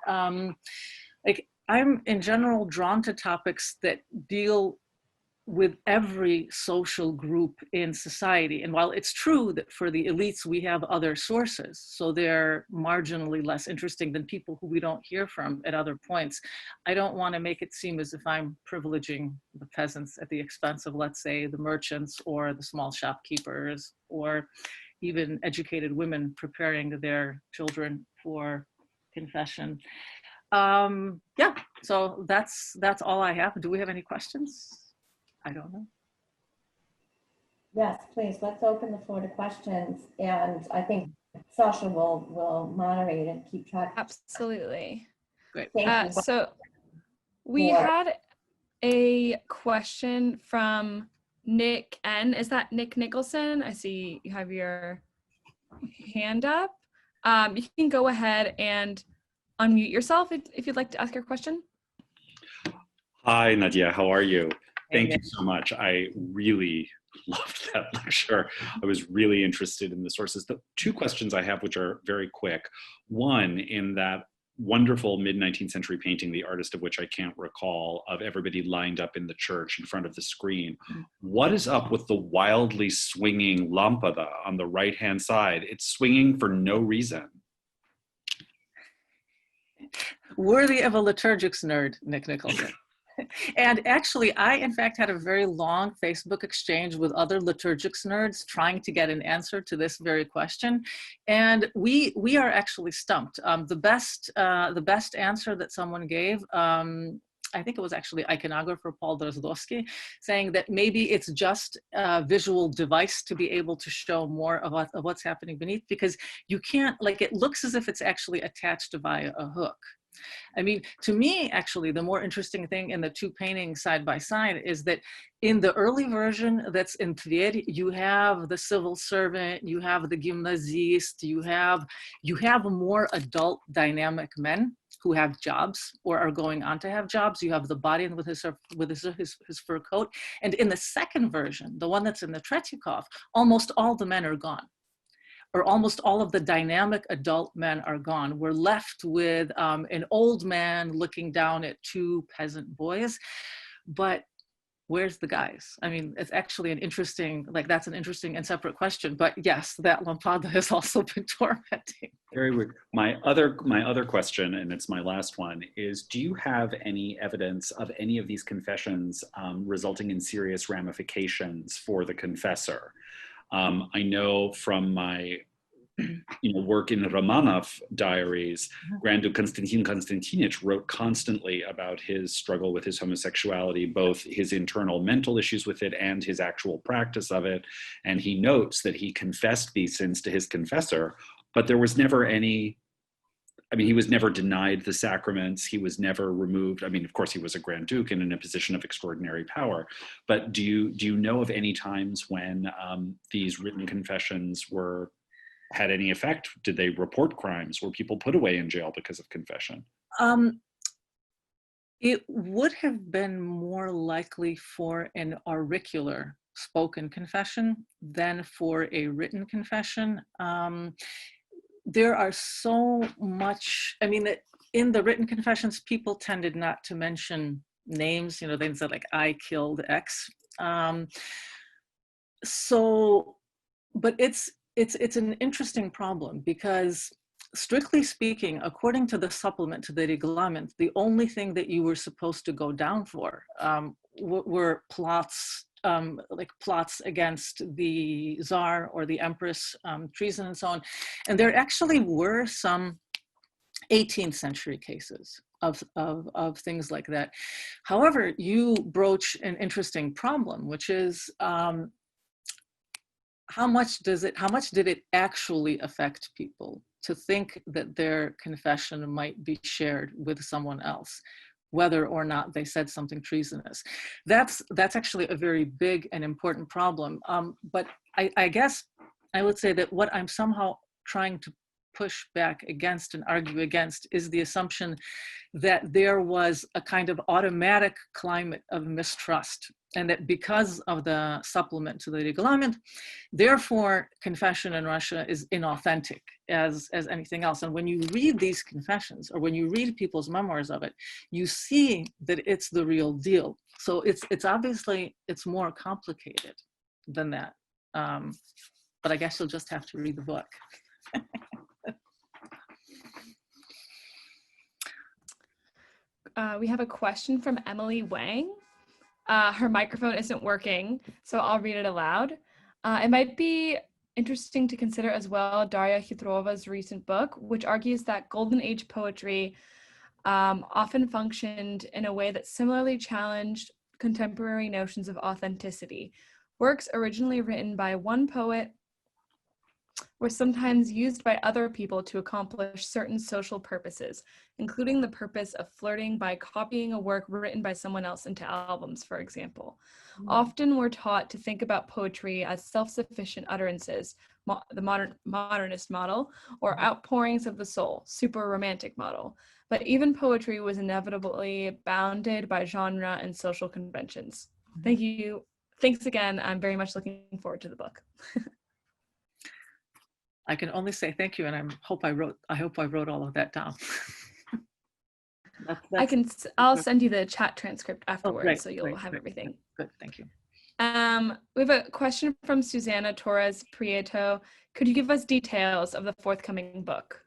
like, I'm in general drawn to topics that deal with every social group in society. And while it's true that for the elites, we have other sources, so they're marginally less interesting than people who we don't hear from at other points, I don't want to make it seem as if I'm privileging the peasants at the expense of, let's say, the merchants or the small shopkeepers, or even educated women preparing their children for confession. Yeah, so that's all I have. Do we have any questions? I don't know. Yes, please, let's open the floor to questions. And I think Sasha will moderate and keep track. absolutely Great. Thank you. So we Yeah. had a question from Nick N. Is that Nick Nicholson? I see you have your hand up. You can go ahead and unmute yourself if you'd like to ask your question. Hi, Nadia. How are you? Thank Amen. you so much. I really loved that lecture. I was really interested in the sources. The two questions I have, which are very quick. One, in that wonderful mid-19th century painting, the artist of which I can't recall, of everybody lined up in the church in front of the screen. What is up with the wildly swinging lampada on the right-hand side? It's swinging for no reason. Worthy of a liturgics nerd, Nick Nicholson. And actually, I, in fact, had a very long Facebook exchange with other liturgics nerds trying to get an answer to this very question. And we are actually stumped. The best answer that someone gave, I think it was actually iconographer Paul Drozdowski, saying that maybe it's just a visual device to be able to show more of what's happening beneath, because you can't, like, it looks as if it's actually attached via a hook. I mean, to me, actually, the more interesting thing in the two paintings side by side is that in the early version that's in Tver, you have the civil servant, you have the gymnasist, you have more adult dynamic men who have jobs or are going on to have jobs. You have the body with his fur coat. And in the second version, the one that's in the Tretyakov, almost all the men are gone, or almost all of the dynamic adult men are gone. We're left with an old man looking down at two peasant boys, but where's the guys? I mean, it's actually an interesting, that's an interesting and separate question, but yes, that lampada has also been tormenting. Very weird. My other question, and it's my last one, is do you have any evidence of any of these confessions resulting in serious ramifications for the confessor? I know from my work in Romanov diaries, Grand Duke Konstantin Konstantinich wrote constantly about his struggle with his homosexuality, both his internal mental issues with it and his actual practice of it. And he notes that he confessed these sins to his confessor, but there was never any, he was never denied the sacraments. He was never removed. Of course, he was a Grand Duke and in a position of extraordinary power. But do you know of any times when these written confessions had any effect? Did they report crimes? Were people put away in jail because of confession? It would have been more likely for an auricular spoken confession than for a written confession. There are so much, in the written confessions, people tended not to mention names, they said like, I killed X. But it's an interesting problem because, strictly speaking, according to the supplement to the Reglement, the only thing that you were supposed to go down for were plots, plots against the Tsar or the Empress, treason and so on. And there actually were some 18th century cases of things like that. However, you broach an interesting problem, which is, how much did it actually affect people to think that their confession might be shared with someone else, whether or not they said something treasonous? That's actually a very big and important problem. But I guess I would say that what I'm somehow trying to push back against and argue against is the assumption that there was a kind of automatic climate of mistrust, and that because of the supplement to the Reglement, therefore confession in Russia is inauthentic as anything else. And when you read these confessions, or when you read people's memoirs of it, you see that it's the real deal. So it's obviously, it's more complicated than that. But I guess you'll just have to read the book. We have a question from Emily Wang. Her microphone isn't working, so I'll read it aloud. It might be interesting to consider as well Daria Chytrova's recent book, which argues that Golden Age poetry often functioned in a way that similarly challenged contemporary notions of authenticity. Works originally written by one poet were sometimes used by other people to accomplish certain social purposes, including the purpose of flirting by copying a work written by someone else into albums, for example. Often we're taught to think about poetry as self-sufficient utterances, the modernist model, or outpourings of the soul, super romantic model. But even poetry was inevitably bounded by genre and social conventions. Thank you. Thanks again. I'm very much looking forward to the book. I can only say thank you, and I hope I wrote all of that down. I'll send you the chat transcript afterwards, great, so you'll great, have great. everything. Good, thank you. We have a question from Susana Torres Prieto. Could you give us details of the forthcoming book?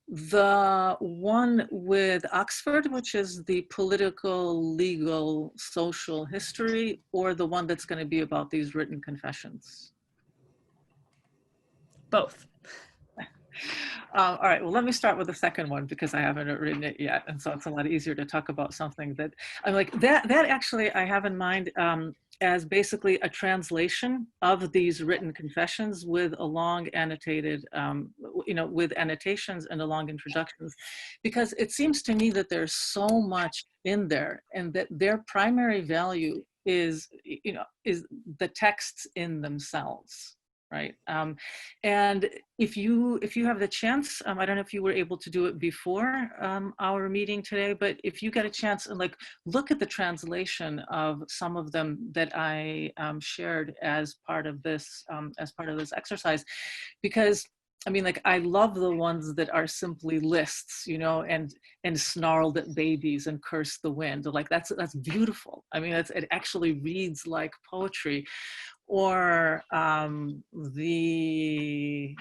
The one with Oxford, which is the political, legal, social history, or the one that's going to be about these written confessions? Both. All right, well, let me start with the second one because I haven't written it yet. And so it's a lot easier to talk about something that I'm like, that actually I have in mind as basically a translation of these written confessions with a long annotated, with annotations and a long introductions, because it seems to me that there's so much in there and that their primary value is the texts in themselves. Right. And if you have the chance, I don't know if you were able to do it before our meeting today, but if you get a chance and look at the translation of some of them that I shared as part of this exercise, because I mean, I love the ones that are simply lists, and snarled at babies and curse the wind. That's beautiful. I mean, it actually reads like poetry. Or the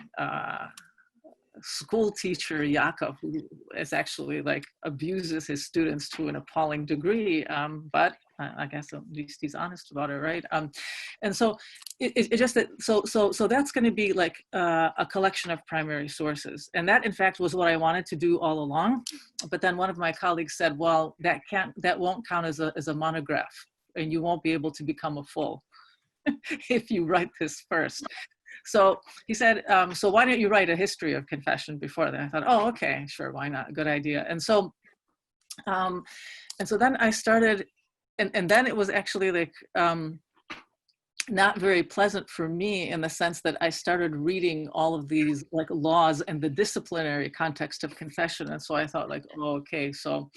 school teacher Yakov, who is actually abuses his students to an appalling degree, but I guess at least he's honest about it, right? And so it just that so that's going to be a collection of primary sources, and that in fact was what I wanted to do all along. But then one of my colleagues said, well, that won't count as a monograph, and you won't be able to become a full if you write this first. So he said, so why don't you write a history of confession before that? I thought, oh, okay, sure, why not? Good idea. And so then I started, and then it was actually not very pleasant for me in the sense that I started reading all of these laws and the disciplinary context of confession. And so I thought oh, okay, so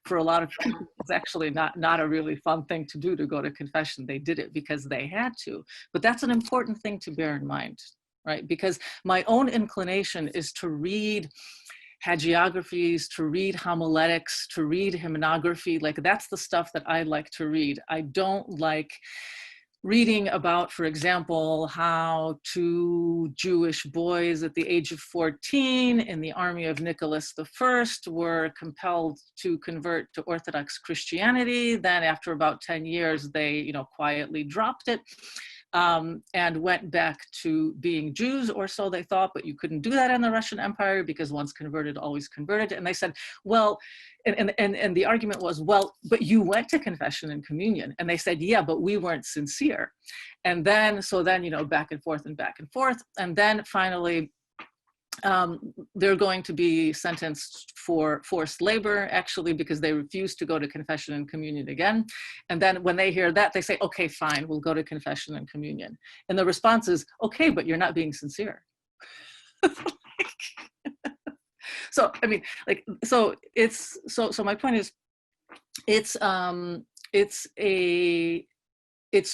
for a lot of people, it's actually not a really fun thing to do to go to confession. They did it because they had to, but that's an important thing to bear in mind, right? Because my own inclination is to read hagiographies, to read homiletics, to read hymnography. That's the stuff that I like to read. I don't like reading about, for example, how two Jewish boys at the age of 14 in the army of Nicholas I were compelled to convert to Orthodox Christianity. Then after about 10 years, they, quietly dropped it and went back to being Jews, or so they thought, but you couldn't do that in the Russian Empire because once converted, always converted. And they said, well, and the argument was, well, but you went to confession and communion. And they said, yeah, but we weren't sincere. And then, back and forth. And then finally, they're going to be sentenced for forced labor, actually, because they refuse to go to confession and communion again. And then when they hear that, they say, okay, fine, we'll go to confession and communion. And the response is, okay, but you're not being sincere. So, I mean, so my point is, it's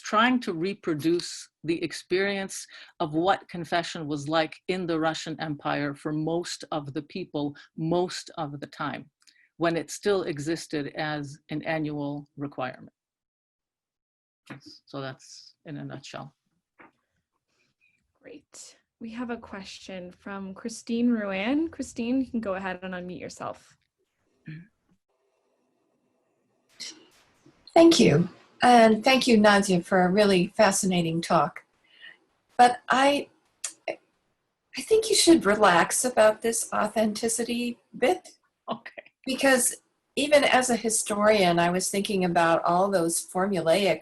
trying to reproduce the experience of what confession was like in the Russian Empire for most of the people, most of the time, when it still existed as an annual requirement. So that's in a nutshell. Great. We have a question from Christine Ruan. Christine, you can go ahead and unmute yourself. Thank you. And thank you, Nadia, for a really fascinating talk. But I think you should relax about this authenticity bit. Okay. Because even as a historian, I was thinking about all those formulaic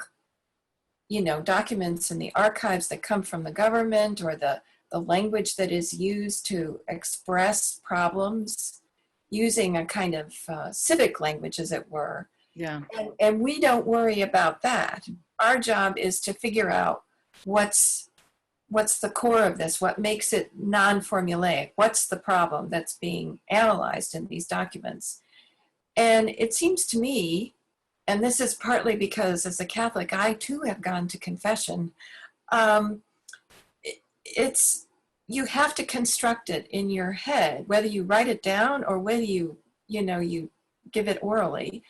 documents in the archives that come from the government, or the language that is used to express problems using a kind of civic language, as it were. Yeah. And we don't worry about that. Our job is to figure out what's the core of this, what makes it non-formulaic, what's the problem that's being analyzed in these documents. And it seems to me, and this is partly because as a Catholic, I too have gone to confession, you have to construct it in your head, whether you write it down or whether you give it orally.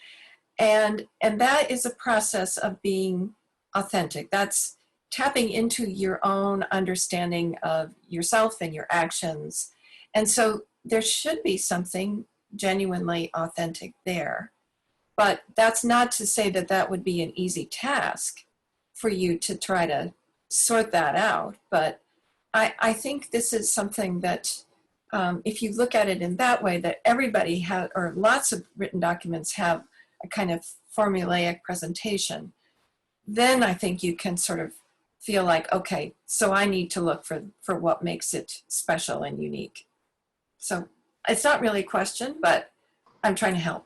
And that is a process of being authentic. That's tapping into your own understanding of yourself and your actions. And so there should be something genuinely authentic there. But that's not to say that that would be an easy task for you to try to sort that out. But I think this is something that if you look at it in that way, that everybody has, or lots of written documents have a kind of formulaic presentation, then I think you can sort of feel like, okay, so I need to look for what makes it special and unique. So it's not really a question, but I'm trying to help.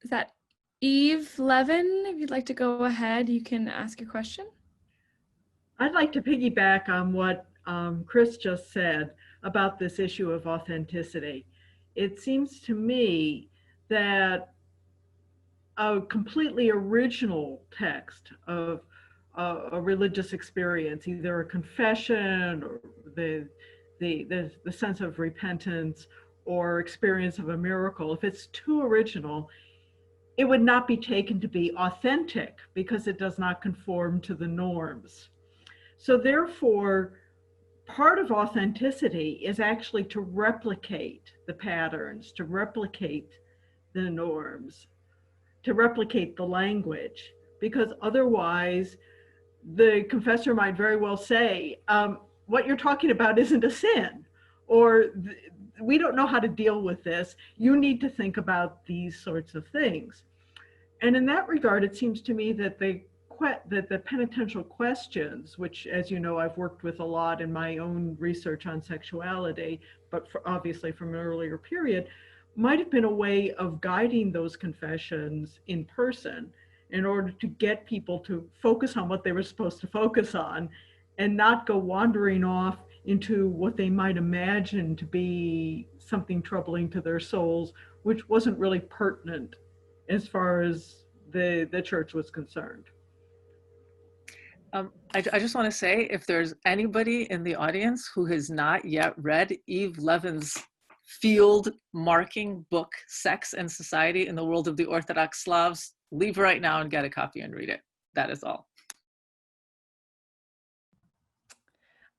Is that Eve Levin? If you'd like to go ahead, you can ask your question. I'd like to piggyback on what Chris just said about this issue of authenticity. It seems to me that a completely original text of a religious experience, either a confession or the sense of repentance or experience of a miracle, if it's too original, it would not be taken to be authentic because it does not conform to the norms. So therefore, part of authenticity is actually to replicate the patterns, to replicate the norms, to replicate the language, because otherwise the confessor might very well say, what you're talking about isn't a sin, or we don't know how to deal with this. You need to think about these sorts of things. And in that regard, it seems to me that the penitential questions, which, as you know, I've worked with a lot in my own research on sexuality, but obviously from an earlier period, might have been a way of guiding those confessions in person in order to get people to focus on what they were supposed to focus on and not go wandering off into what they might imagine to be something troubling to their souls, which wasn't really pertinent as far as the church was concerned. I just want to say, if there's anybody in the audience who has not yet read Eve Levin's field marking book, Sex and Society in the World of the Orthodox Slavs, leave right now and get a copy and read it. That is all.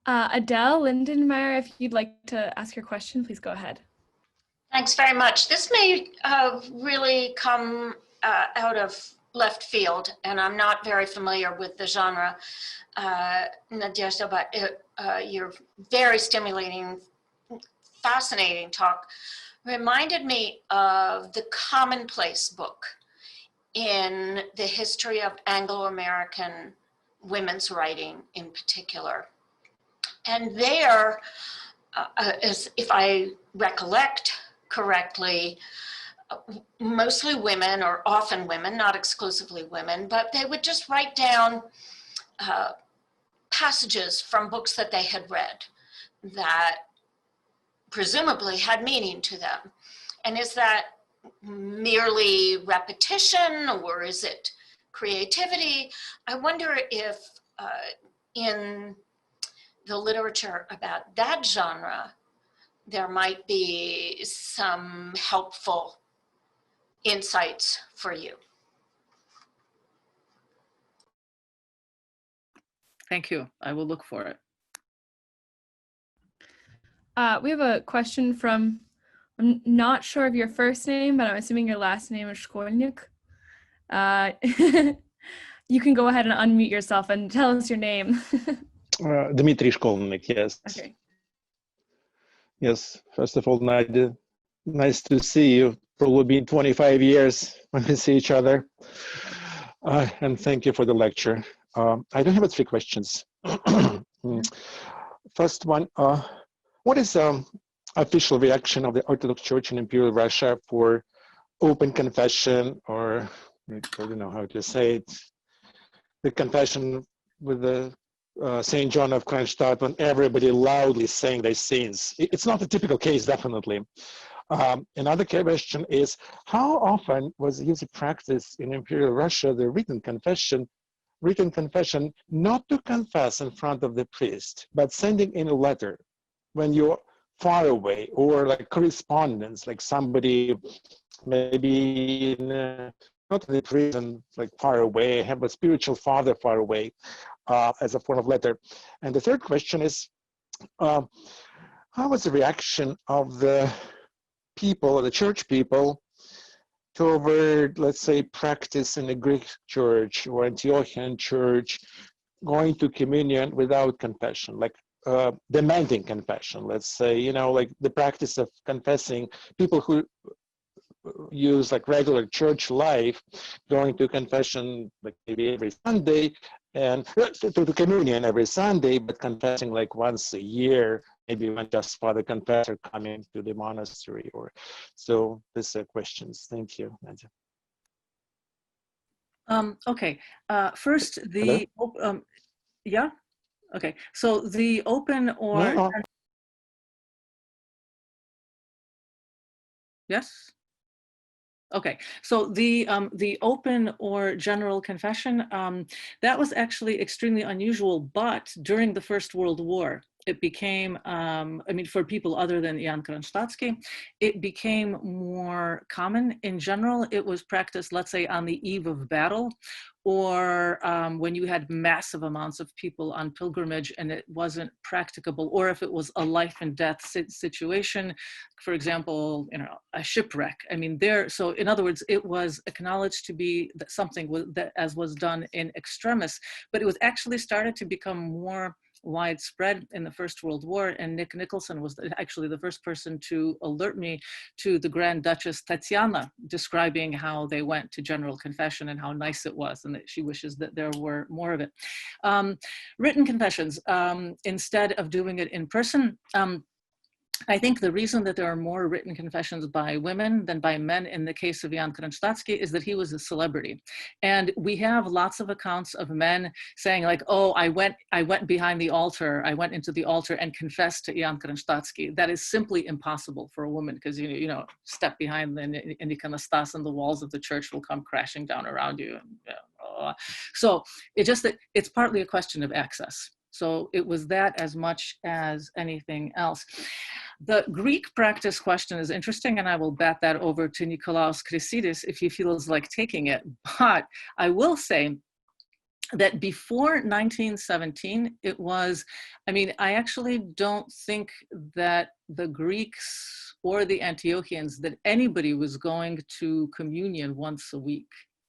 Adele Lindenmeyer, if you'd like to ask your question, please go ahead. Thanks very much. This may really come out of left field, and I'm not very familiar with the genre, Nadieszda, but your very stimulating, fascinating talk reminded me of the Commonplace book in the history of Anglo-American women's writing in particular. And there, as if I recollect correctly, mostly women, or often women, not exclusively women, but they would just write down passages from books that they had read that presumably had meaning to them. And is that merely repetition, or is it creativity? I wonder if in the literature about that genre, there might be some helpful insights for you. Thank you. I will look for it. We have a question from, I'm not sure of your first name, but I'm assuming your last name is Shkolnik. You can go ahead and unmute yourself and tell us your name. Dmitry Shkolnik, yes. Okay. Yes, first of all, Nadia, Nice to see you. Probably been 25 years when we see each other. And thank you for the lecture. I do have 3 questions. First one, what is the official reaction of the Orthodox Church in Imperial Russia for open confession, or I don't know how to say it, the confession with the St. John of Kronstadt, when everybody loudly saying their sins? It's not a typical case, definitely. Another question is, how often was used in practice in Imperial Russia the written confession not to confess in front of the priest, but sending in a letter when you're far away, or like correspondence, like somebody maybe in not in the prison, like far away, have a spiritual father far away, as a form of letter. And the third question is, how was the reaction of the people, the church people, toward, let's say, practice in the Greek church or Antiochian church, going to communion without confession, like demanding confession, let's say, you know, like the practice of confessing, people who use like regular church life, going to confession like maybe every Sunday, and to communion every Sunday, but confessing like once a year, maybe when just Father Confessor coming to the monastery. Or so these are questions. Thank you, Nadia. Okay, first the, yeah, okay, so the open or, No. Yes? Okay, so the open or general confession, that was actually extremely unusual, but during the First World War, it became, I mean, for people other than Jan Kronštatski, it became more common. In general, it was practiced, let's say, on the eve of battle, or when you had massive amounts of people on pilgrimage and it wasn't practicable, or if it was a life and death situation, for example, you know, a shipwreck. I mean, so in other words, it was acknowledged to be something that as was done in extremis, but it was actually started to become more widespread in the First World War, and Nick Nicholson was actually the first person to alert me to the Grand Duchess Tatiana describing how they went to general confession and how nice it was, and that she wishes that there were more of it. Written confessions, instead of doing it in person, I think the reason that there are more written confessions by women than by men in the case of Jan Kronštatski is that he was a celebrity. And we have lots of accounts of men saying like, oh, I went behind the altar, I went into the altar and confessed to Jan Kronštatski. That is simply impossible for a woman, because you know, step behind the iconostas and the walls of the church will come crashing down around you. So it's partly a question of access. So it was that as much as anything else. The Greek practice question is interesting, and I will bat that over to Nikolaos Chrysidis if he feels like taking it. But I will say that before 1917, it was, I mean, I actually don't think that the Greeks or the Antiochians, that anybody was going to communion once a week.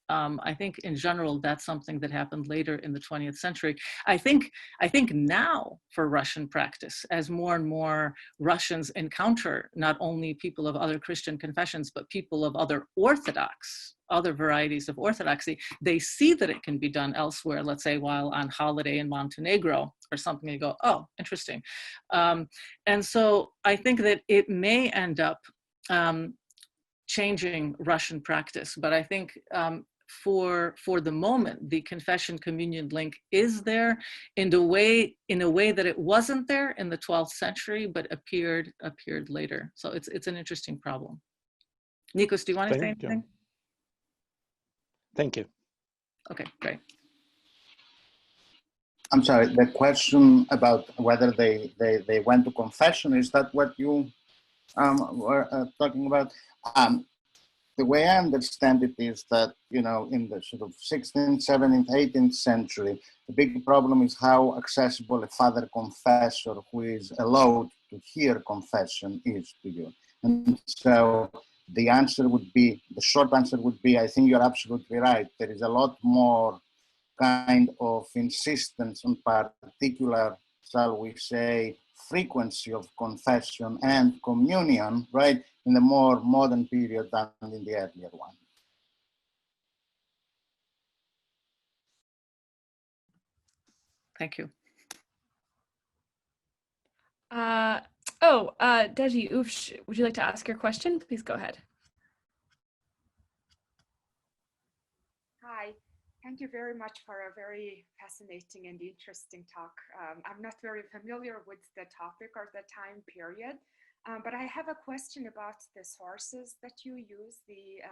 I think in general, that's something that happened later in the 20th century. I think now for Russian practice, as more and more Russians encounter not only people of other Christian confessions, but people of other varieties of Orthodoxy, they see that it can be done elsewhere, let's say while on holiday in Montenegro or something, you go, oh, interesting. And so I think that it may end up changing Russian practice, but I think for the moment, the confession communion link is there in a way that it wasn't there in the 12th century, but appeared later. So it's an interesting problem. Nikos, do you want to say anything? Thank you. Okay, great. I'm sorry, the question about whether they went to confession, is that what you were talking about? The way I understand it is that, you know, in the sort of 16th, 17th, 18th century, the big problem is how accessible a father confessor who is allowed to hear confession is to you. And so the answer would be, the short answer would be, I think you're absolutely right. There is a lot more kind of insistence on particular, shall we say, frequency of confession and communion, right, in the more modern period than in the earlier one. Thank you. Deji Ufsh, would you like to ask your question? Please go ahead. Hi, thank you very much for a very fascinating and interesting talk. I'm not very familiar with the topic or the time period, but I have a question about the sources that you use, the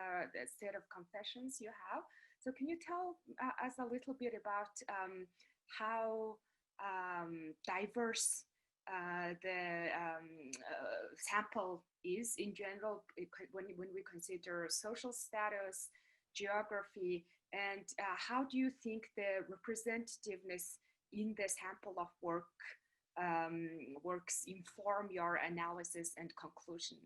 set of confessions you have. So can you tell us a little bit about how diverse the sample is in general when we consider social status, geography, and how do you think the representativeness in the sample of works inform your analysis and conclusion?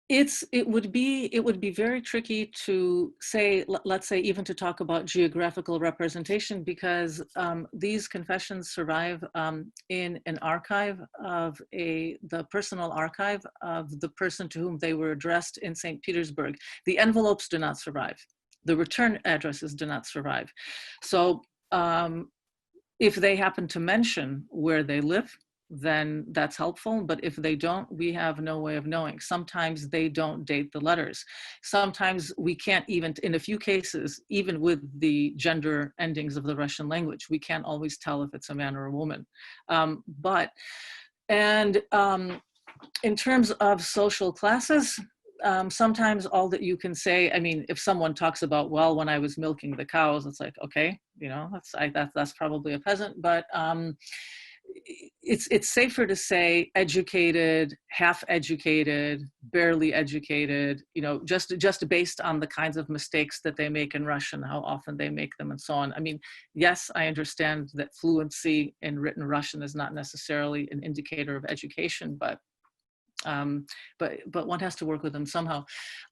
It would be very tricky to say, let's say, even to talk about geographical representation, because these confessions survive in an archive of the personal archive of the person to whom they were addressed in St. Petersburg. The envelopes do not survive. The return addresses do not survive. So if they happen to mention where they live, then that's helpful. But if they don't, we have no way of knowing. Sometimes they don't date the letters. Sometimes we can't even, in a few cases, even with the gender endings of the Russian language, we can't always tell if it's a man or a woman. In terms of social classes, sometimes all that you can say, I mean, if someone talks about, well, when I was milking the cows, it's like, okay, you know, that's probably a peasant, but it's safer to say educated, half educated, barely educated, you know, just based on the kinds of mistakes that they make in Russian, how often they make them and so on. I mean, yes, I understand that fluency in written Russian is not necessarily an indicator of education, but one has to work with them somehow.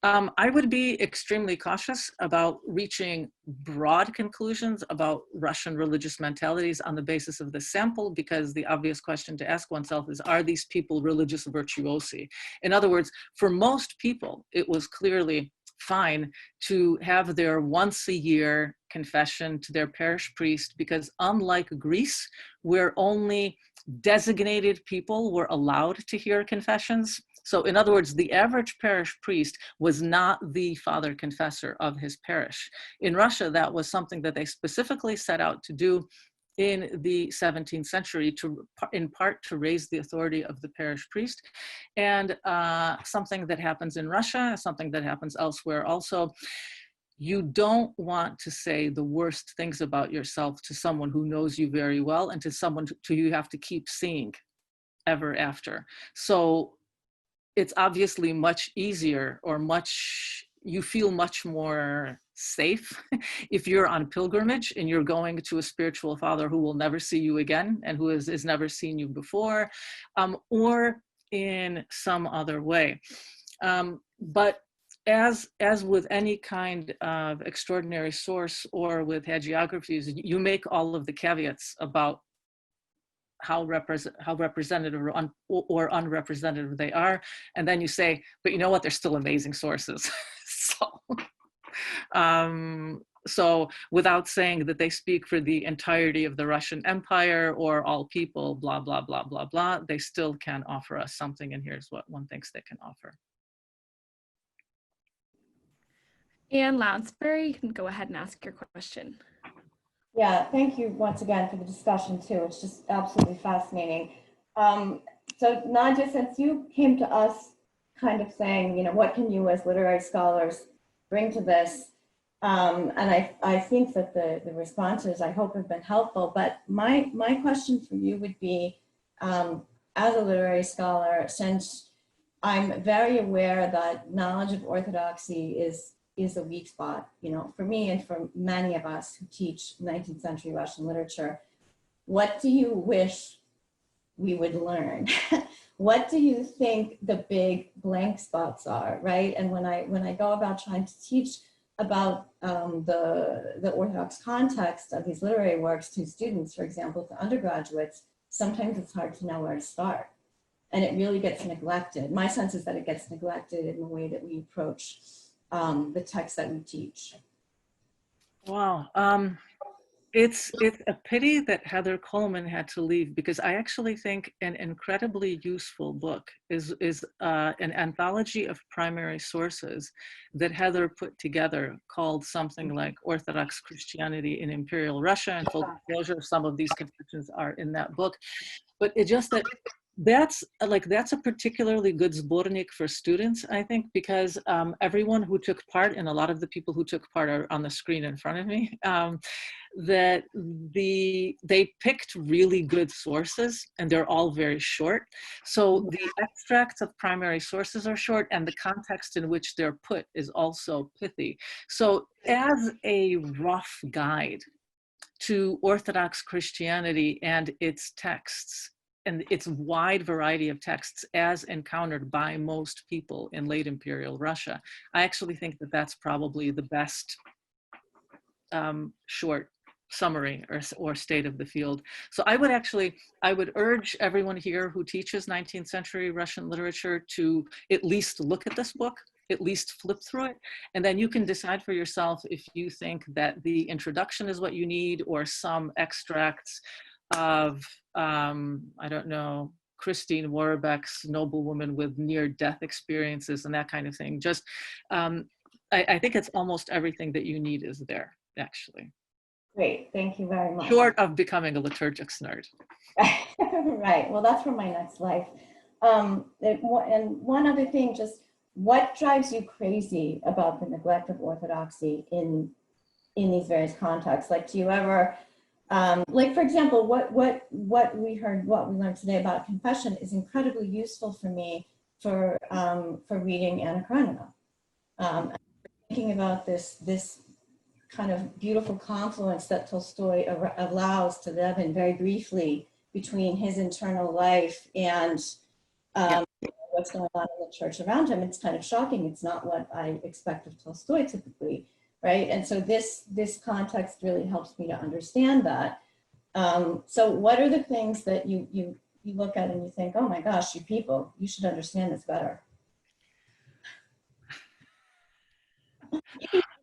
I would be extremely cautious about reaching broad conclusions about Russian religious mentalities on the basis of the sample, because the obvious question to ask oneself is, are these people religious virtuosi? In other words, for most people, it was clearly fine to have their once a year confession to their parish priest, because unlike Greece, where only designated people were allowed to hear confessions. So in other words, the average parish priest was not the father confessor of his parish. In Russia, that was something that they specifically set out to do in the 17th century, in part to raise the authority of the parish priest. And something that happens in Russia, something that happens elsewhere also, you don't want to say the worst things about yourself to someone who knows you very well and to someone who you have to keep seeing ever after. So it's obviously much easier, or you feel much more safe if you're on pilgrimage and you're going to a spiritual father who will never see you again and who has never seen you before, or in some other way. But as with any kind of extraordinary source or with hagiographies, you make all of the caveats about how representative or unrepresentative they are, and then you say, but you know what, they're still amazing sources. So without saying that they speak for the entirety of the Russian Empire or all people, blah, blah, blah, blah, blah, they still can offer us something, and here's what one thinks they can offer. Anne Lounsbury, you can go ahead and ask your question. Yeah, thank you once again for the discussion too. It's just absolutely fascinating. So Nadia, since you came to us kind of saying, you know, what can you as literary scholars bring to this? And I think that the responses, I hope, have been helpful. But my question for you would be, as a literary scholar, since I'm very aware that knowledge of orthodoxy is a weak spot, you know, for me and for many of us who teach 19th century Russian literature. What do you wish we would learn? What do you think the big blank spots are, right? And when I go about trying to teach about the Orthodox context of these literary works to students, for example, to undergraduates, sometimes it's hard to know where to start. And it really gets neglected. My sense is that it gets neglected in the way that we approach the text that we teach. Wow. It's a pity that Heather Coleman had to leave, because I actually think an incredibly useful book is an anthology of primary sources that Heather put together called something like Orthodox Christianity in Imperial Russia, and full disclosure, some of these confessions are in that book. But it's just that that's a particularly good zbornik for students, I think, because everyone who took part, and a lot of the people who took part are on the screen in front of me, that they picked really good sources, and they're all very short. So the extracts of primary sources are short, and the context in which they're put is also pithy. So as a rough guide to Orthodox Christianity and its texts, and its wide variety of texts as encountered by most people in late imperial Russia, I actually think that that's probably the best short summary or state of the field. So I would urge everyone here who teaches 19th century Russian literature to at least look at this book, at least flip through it, and then you can decide for yourself if you think that the introduction is what you need, or some extracts of, I don't know, Christine Warbeck's Noblewoman with Near-Death Experiences and that kind of thing. Just, I think it's almost everything that you need is there, actually. Great, thank you very much. Short of becoming a liturgics nerd. Right, well, that's for my next life. And one other thing, just what drives you crazy about the neglect of orthodoxy in these various contexts? Like, do you ever, like, for example, what we learned today about confession is incredibly useful for me for reading Anna Karenina. Thinking about this kind of beautiful confluence that Tolstoy allows to Levin very briefly between his internal life and what's going on in the church around him. It's kind of shocking. It's not what I expect of Tolstoy typically, right? And so this context really helps me to understand that. So what are the things that you look at and you think, oh my gosh, you people, you should understand this better?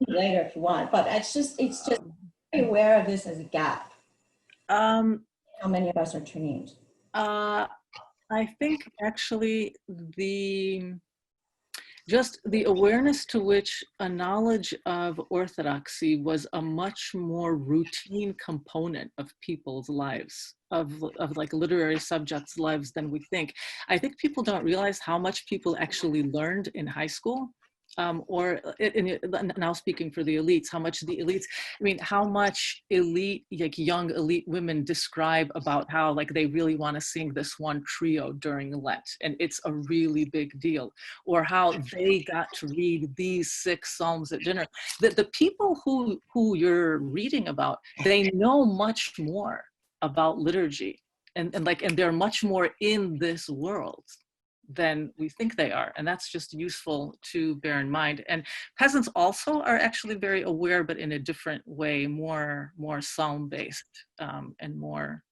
Later if you want, but it's just be aware of this as a gap. How many of us are trained? I think actually just the awareness to which a knowledge of orthodoxy was a much more routine component of people's lives, of like literary subjects' lives than we think. I think people don't realize how much people actually learned in high school. Now speaking for the elites, how much the elites, I mean, how much elite, like young elite women describe about how like they really want to sing this one trio during Lent, and it's a really big deal, or how they got to read these 6 psalms at dinner. The people who you're reading about, they know much more about liturgy, and they're much more in this world than we think they are. And that's just useful to bear in mind. And peasants also are actually very aware, but in a different way, more psalm-based and more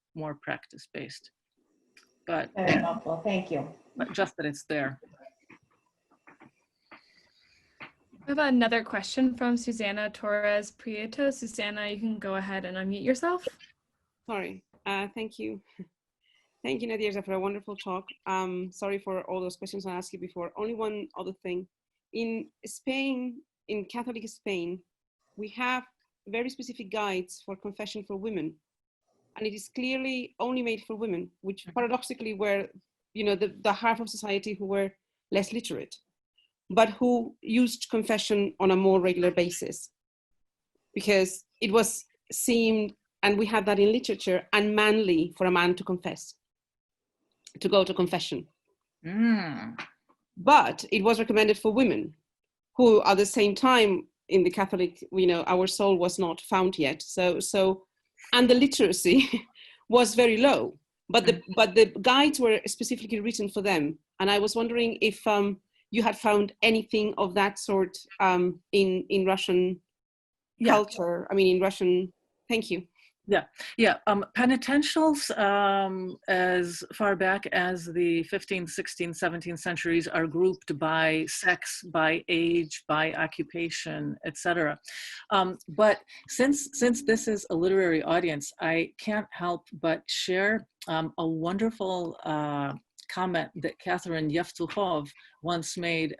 practice-based. But very helpful, thank you. But just that it's there. We have another question from Susanna Torres Prieto. Susanna, you can go ahead and unmute yourself. Sorry, thank you. Thank you, Nadieszda, for a wonderful talk. Sorry for all those questions I asked you before. Only one other thing. In Spain, in Catholic Spain, we have very specific guides for confession for women. And it is clearly only made for women, which paradoxically were, the half of society who were less literate, but who used confession on a more regular basis. Because it was seemed, and we have that in literature, unmanly for a man to confess, to go to confession. But it was recommended for women who at the same time in the Catholic, our soul was not found yet. So, and the literacy was very low, but the guides were specifically written for them. And I was wondering if you had found anything of that sort in Russian culture. I mean, in Russian. Thank you. Yeah. Penitentials, as far back as the 15th, 16th, 17th centuries, are grouped by sex, by age, by occupation, etc. But since this is a literary audience, I can't help but share a wonderful comment that Catherine Yevtukhov once made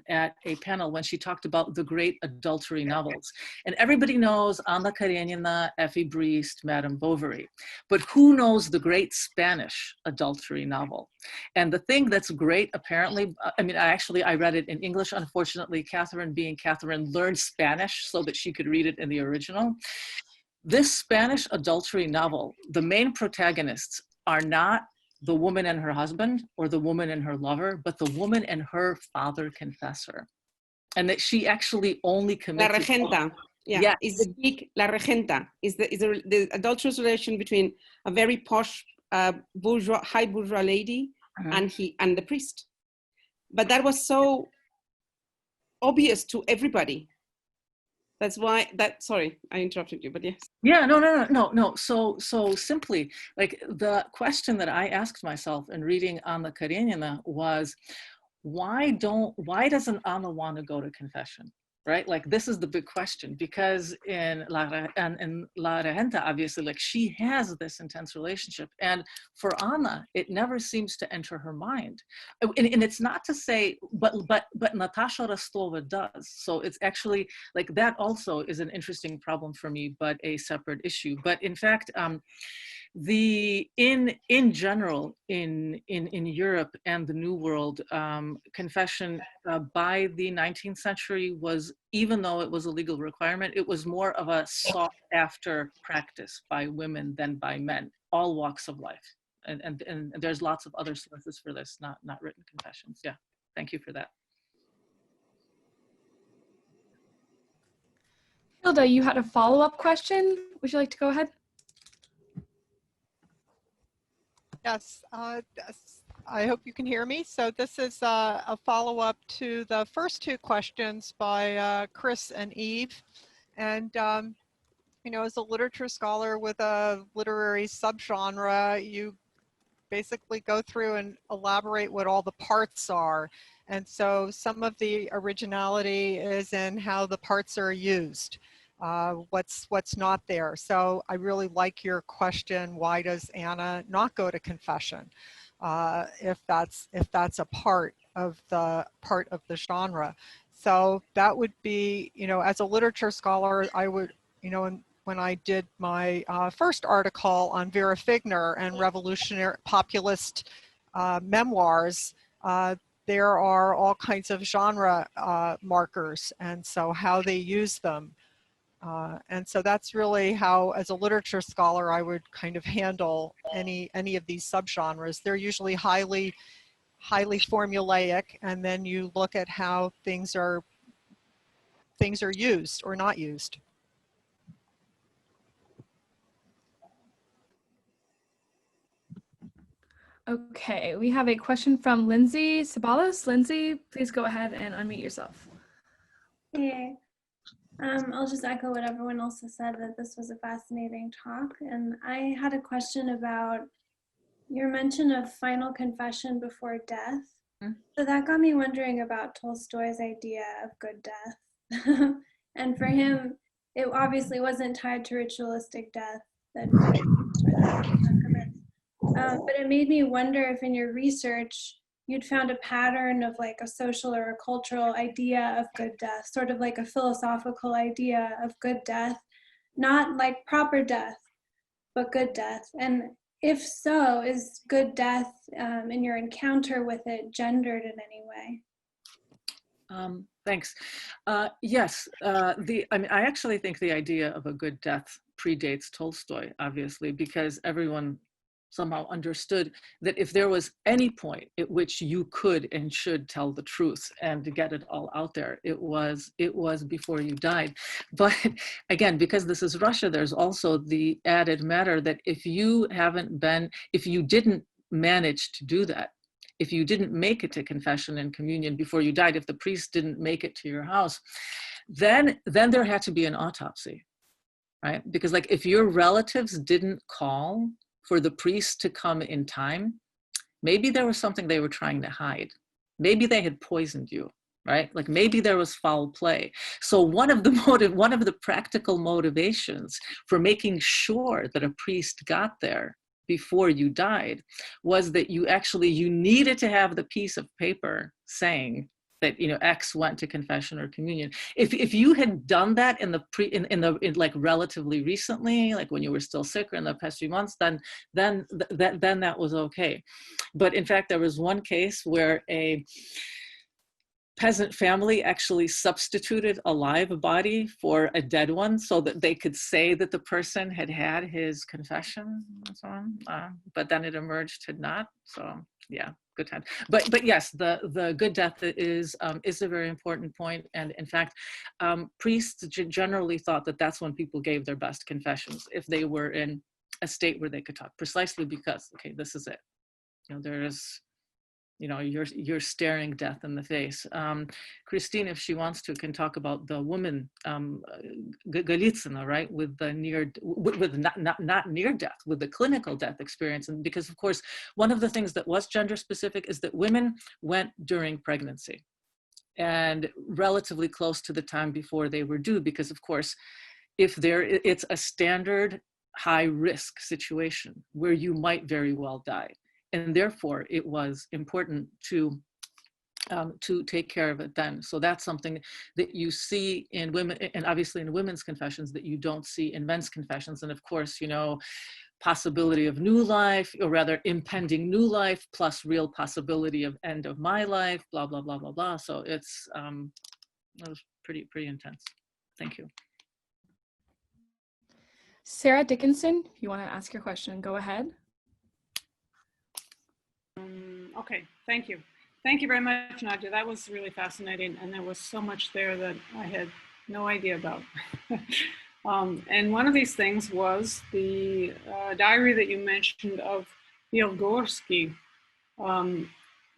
at a panel when she talked about the great adultery novels. And everybody knows Anna Karenina, Effie Briest, Madame Bovary. But who knows the great Spanish adultery novel? And the thing that's great, apparently, I mean, I read it in English. Unfortunately, Catherine, being Catherine, learned Spanish so that she could read it in the original. This Spanish adultery novel, the main protagonists are not the woman and her husband or the woman and her lover, but the woman and her father confessor. And that she actually only committed— La regenta, yeah, is the big, la regenta, is the adulterous relation between a very posh bourgeois, high bourgeois lady and the priest. But that was so obvious to everybody. That's why sorry, I interrupted you, but yes. Yeah, no. So simply, like, the question that I asked myself in reading Anna Karenina was, why doesn't Anna want to go to confession? Right? Like, this is the big question, because in La Regenta, obviously, like, she has this intense relationship. And for Anna, it never seems to enter her mind. And it's not to say, but Natasha Rostova does. So it's actually, like, that also is an interesting problem for me, but a separate issue. But in fact, in general, in Europe and the New World, confession by the 19th century was, even though it was a legal requirement, it was more of a sought after practice by women than by men, all walks of life. And there's lots of other sources for this, not written confessions. Yeah, thank you for that. Hilda, you had a follow-up question. Would you like to go ahead? Yes, I hope you can hear me. So this is a follow-up to the first two questions by Chris and Eve. And, you know, as a literature scholar with a literary subgenre, you basically go through and elaborate what all the parts are. And so some of the originality is in how the parts are used. What's not there. So I really like your question, why does Anna not go to confession? If that's a part of the genre. So that would be, you know, as a literature scholar, I would, you know, when I did my first article on Vera Figner and revolutionary populist memoirs, there are all kinds of genre markers, and so how they use them. And so that's really how, as a literature scholar, I would kind of handle any of these subgenres. They're usually highly formulaic, and then you look at how things are used or not used. Okay, we have a question from Lindsay Sabalos. Lindsay, please go ahead and unmute yourself. Hey. I'll just echo what everyone else has said, that this was a fascinating talk. And I had a question about your mention of final confession before death. So that got me wondering about Tolstoy's idea of good death. And for him, it obviously wasn't tied to ritualistic death, but it made me wonder if in your research, you'd found a pattern of like a social or a cultural idea of good death, sort of like a philosophical idea of good death, not like proper death, but good death. And if so, is good death in your encounter with it gendered in any way? Thanks. Yes, I actually think the idea of a good death predates Tolstoy, obviously, because everyone somehow understood that if there was any point at which you could and should tell the truth and to get it all out there, it was before you died. But again, because this is Russia, there's also the added matter that if you didn't manage to do that, if you didn't make it to confession and communion before you died, if the priest didn't make it to your house, then there had to be an autopsy, right? Because like if your relatives didn't call for the priest to come in time, maybe there was something they were trying to hide. Maybe they had poisoned you, right? Like maybe there was foul play. So one of the practical motivations for making sure that a priest got there before you died was that you needed to have the piece of paper saying that, you know, X went to confession or communion. If you had done that in like relatively recently, like when you were still sick or in the past few months, then that was okay. But in fact, there was one case where a peasant family actually substituted a live body for a dead one so that they could say that the person had had his confession and so on. But then it emerged had not. So yeah, good time. But yes, the good death is a very important point. And in fact, priests generally thought that that's when people gave their best confessions, if they were in a state where they could talk, precisely because, okay, this is it. You know, there's, you know, you're staring death in the face. Christine, if she wants to, can talk about the woman, Golitsina, right, with the not near death, with the clinical death experience. And because of course, one of the things that was gender specific is that women went during pregnancy and relatively close to the time before they were due, because of course, it's a standard high risk situation where you might very well die. And therefore, it was important to take care of it then. So that's something that you see in women, and obviously in women's confessions, that you don't see in men's confessions. And of course, you know, possibility of new life, or rather impending new life, plus real possibility of end of my life, blah, blah, blah, blah, blah. So it was pretty intense. Thank you. Sarah Dickinson, if you want to ask your question, go ahead. Okay, thank you. Thank you very much, Nadia. That was really fascinating, and there was so much there that I had no idea about. And one of these things was the diary that you mentioned of Bielgorski.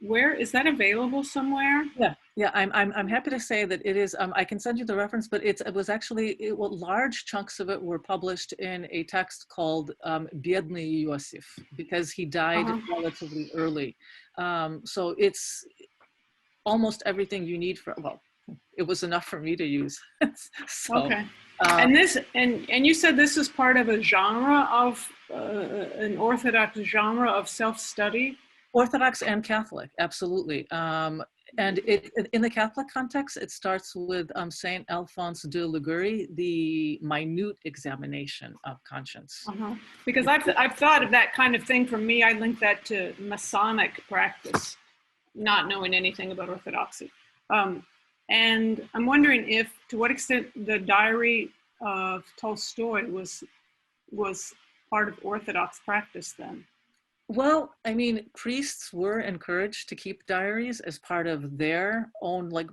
Where is that available somewhere? Yeah, I'm happy to say that it is. I can send you the reference, but large chunks of it were published in a text called Biedny Yosif, because he died relatively early. So it's almost everything you need for, well, it was enough for me to use. So, okay. And you said this is part of a genre of an Orthodox genre of self-study? Orthodox and Catholic, absolutely. And in the Catholic context, it starts with Saint Alphonse de Liguori, the minute examination of conscience. Because I've thought of that kind of thing. For me, I link that to Masonic practice, not knowing anything about Orthodoxy. And I'm wondering to what extent the diary of Tolstoy was part of Orthodox practice then. Well, I mean, priests were encouraged to keep diaries as part of their own, like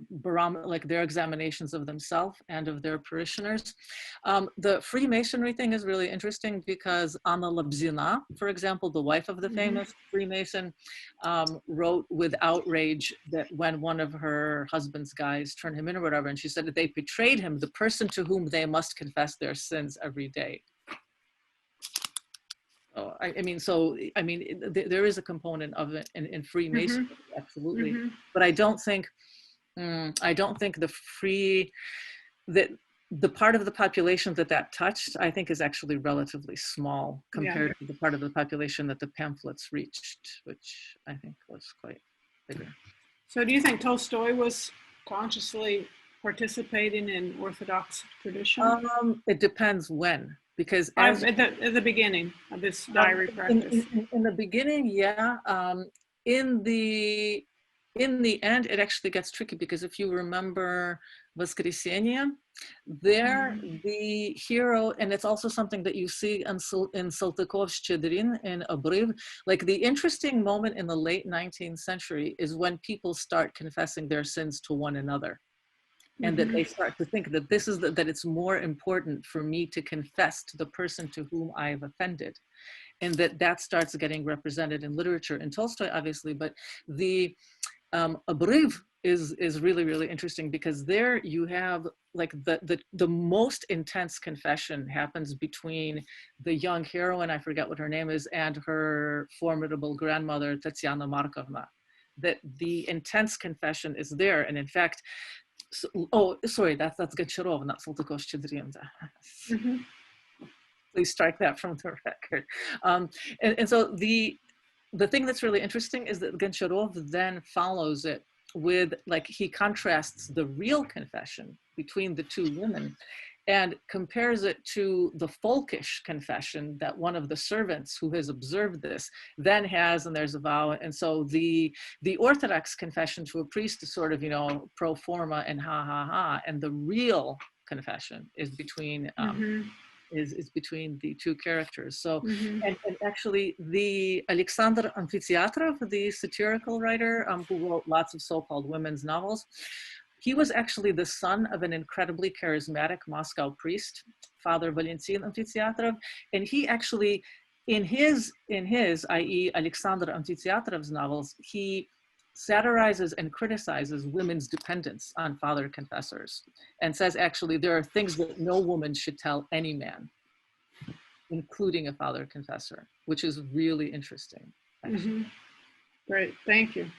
their examinations of themselves and of their parishioners. The Freemasonry thing is really interesting because Anna Lobzina, for example, the wife of the famous Freemason, wrote with outrage that when one of her husband's guys turned him in or whatever, and she said that they betrayed him, the person to whom they must confess their sins every day. I mean, there is a component of it in Freemasonry, absolutely. But I don't think the part of the population that touched, I think, is actually relatively small compared to the part of the population that the pamphlets reached, which I think was quite bigger. So do you think Tolstoy was consciously participating in Orthodox tradition? It depends when. Because at the beginning of this diary practice. In the beginning, yeah. In the end, it actually gets tricky because if you remember Воскресенье, there the hero, and it's also something that you see in Saltykov-Щедrin in Obryv, like the interesting moment in the late 19th century is when people start confessing their sins to one another. And that they start to think that that it's more important for me to confess to the person to whom I have offended. and that starts getting represented in literature, in Tolstoy, obviously, but the Ogarev is really, really interesting, because there you have like the most intense confession happens between the young heroine, I forget what her name is, and her formidable grandmother, Tatyana Markovna. That the intense confession is there. And in fact, that's Goncharov, not Saltykov-Shchedrin. Please strike that from the record. And so the thing that's really interesting is that Goncharov then follows it with, like, he contrasts the real confession between the two women and compares it to the folkish confession that one of the servants who has observed this then has, and there's a vow. And so the Orthodox confession to a priest is sort of, you know, pro forma and ha ha ha, and the real confession is between is between the two characters. So, and actually the Alexander Amfiteatrov, the satirical writer who wrote lots of so-called women's novels, he was actually the son of an incredibly charismatic Moscow priest, Father Valentin Amfiteatrov, and he actually, in his, i.e. Alexander Amfiteatrov's novels, he satirizes and criticizes women's dependence on father confessors, and says actually there are things that no woman should tell any man, including a father confessor, which is really interesting. Great, thank you.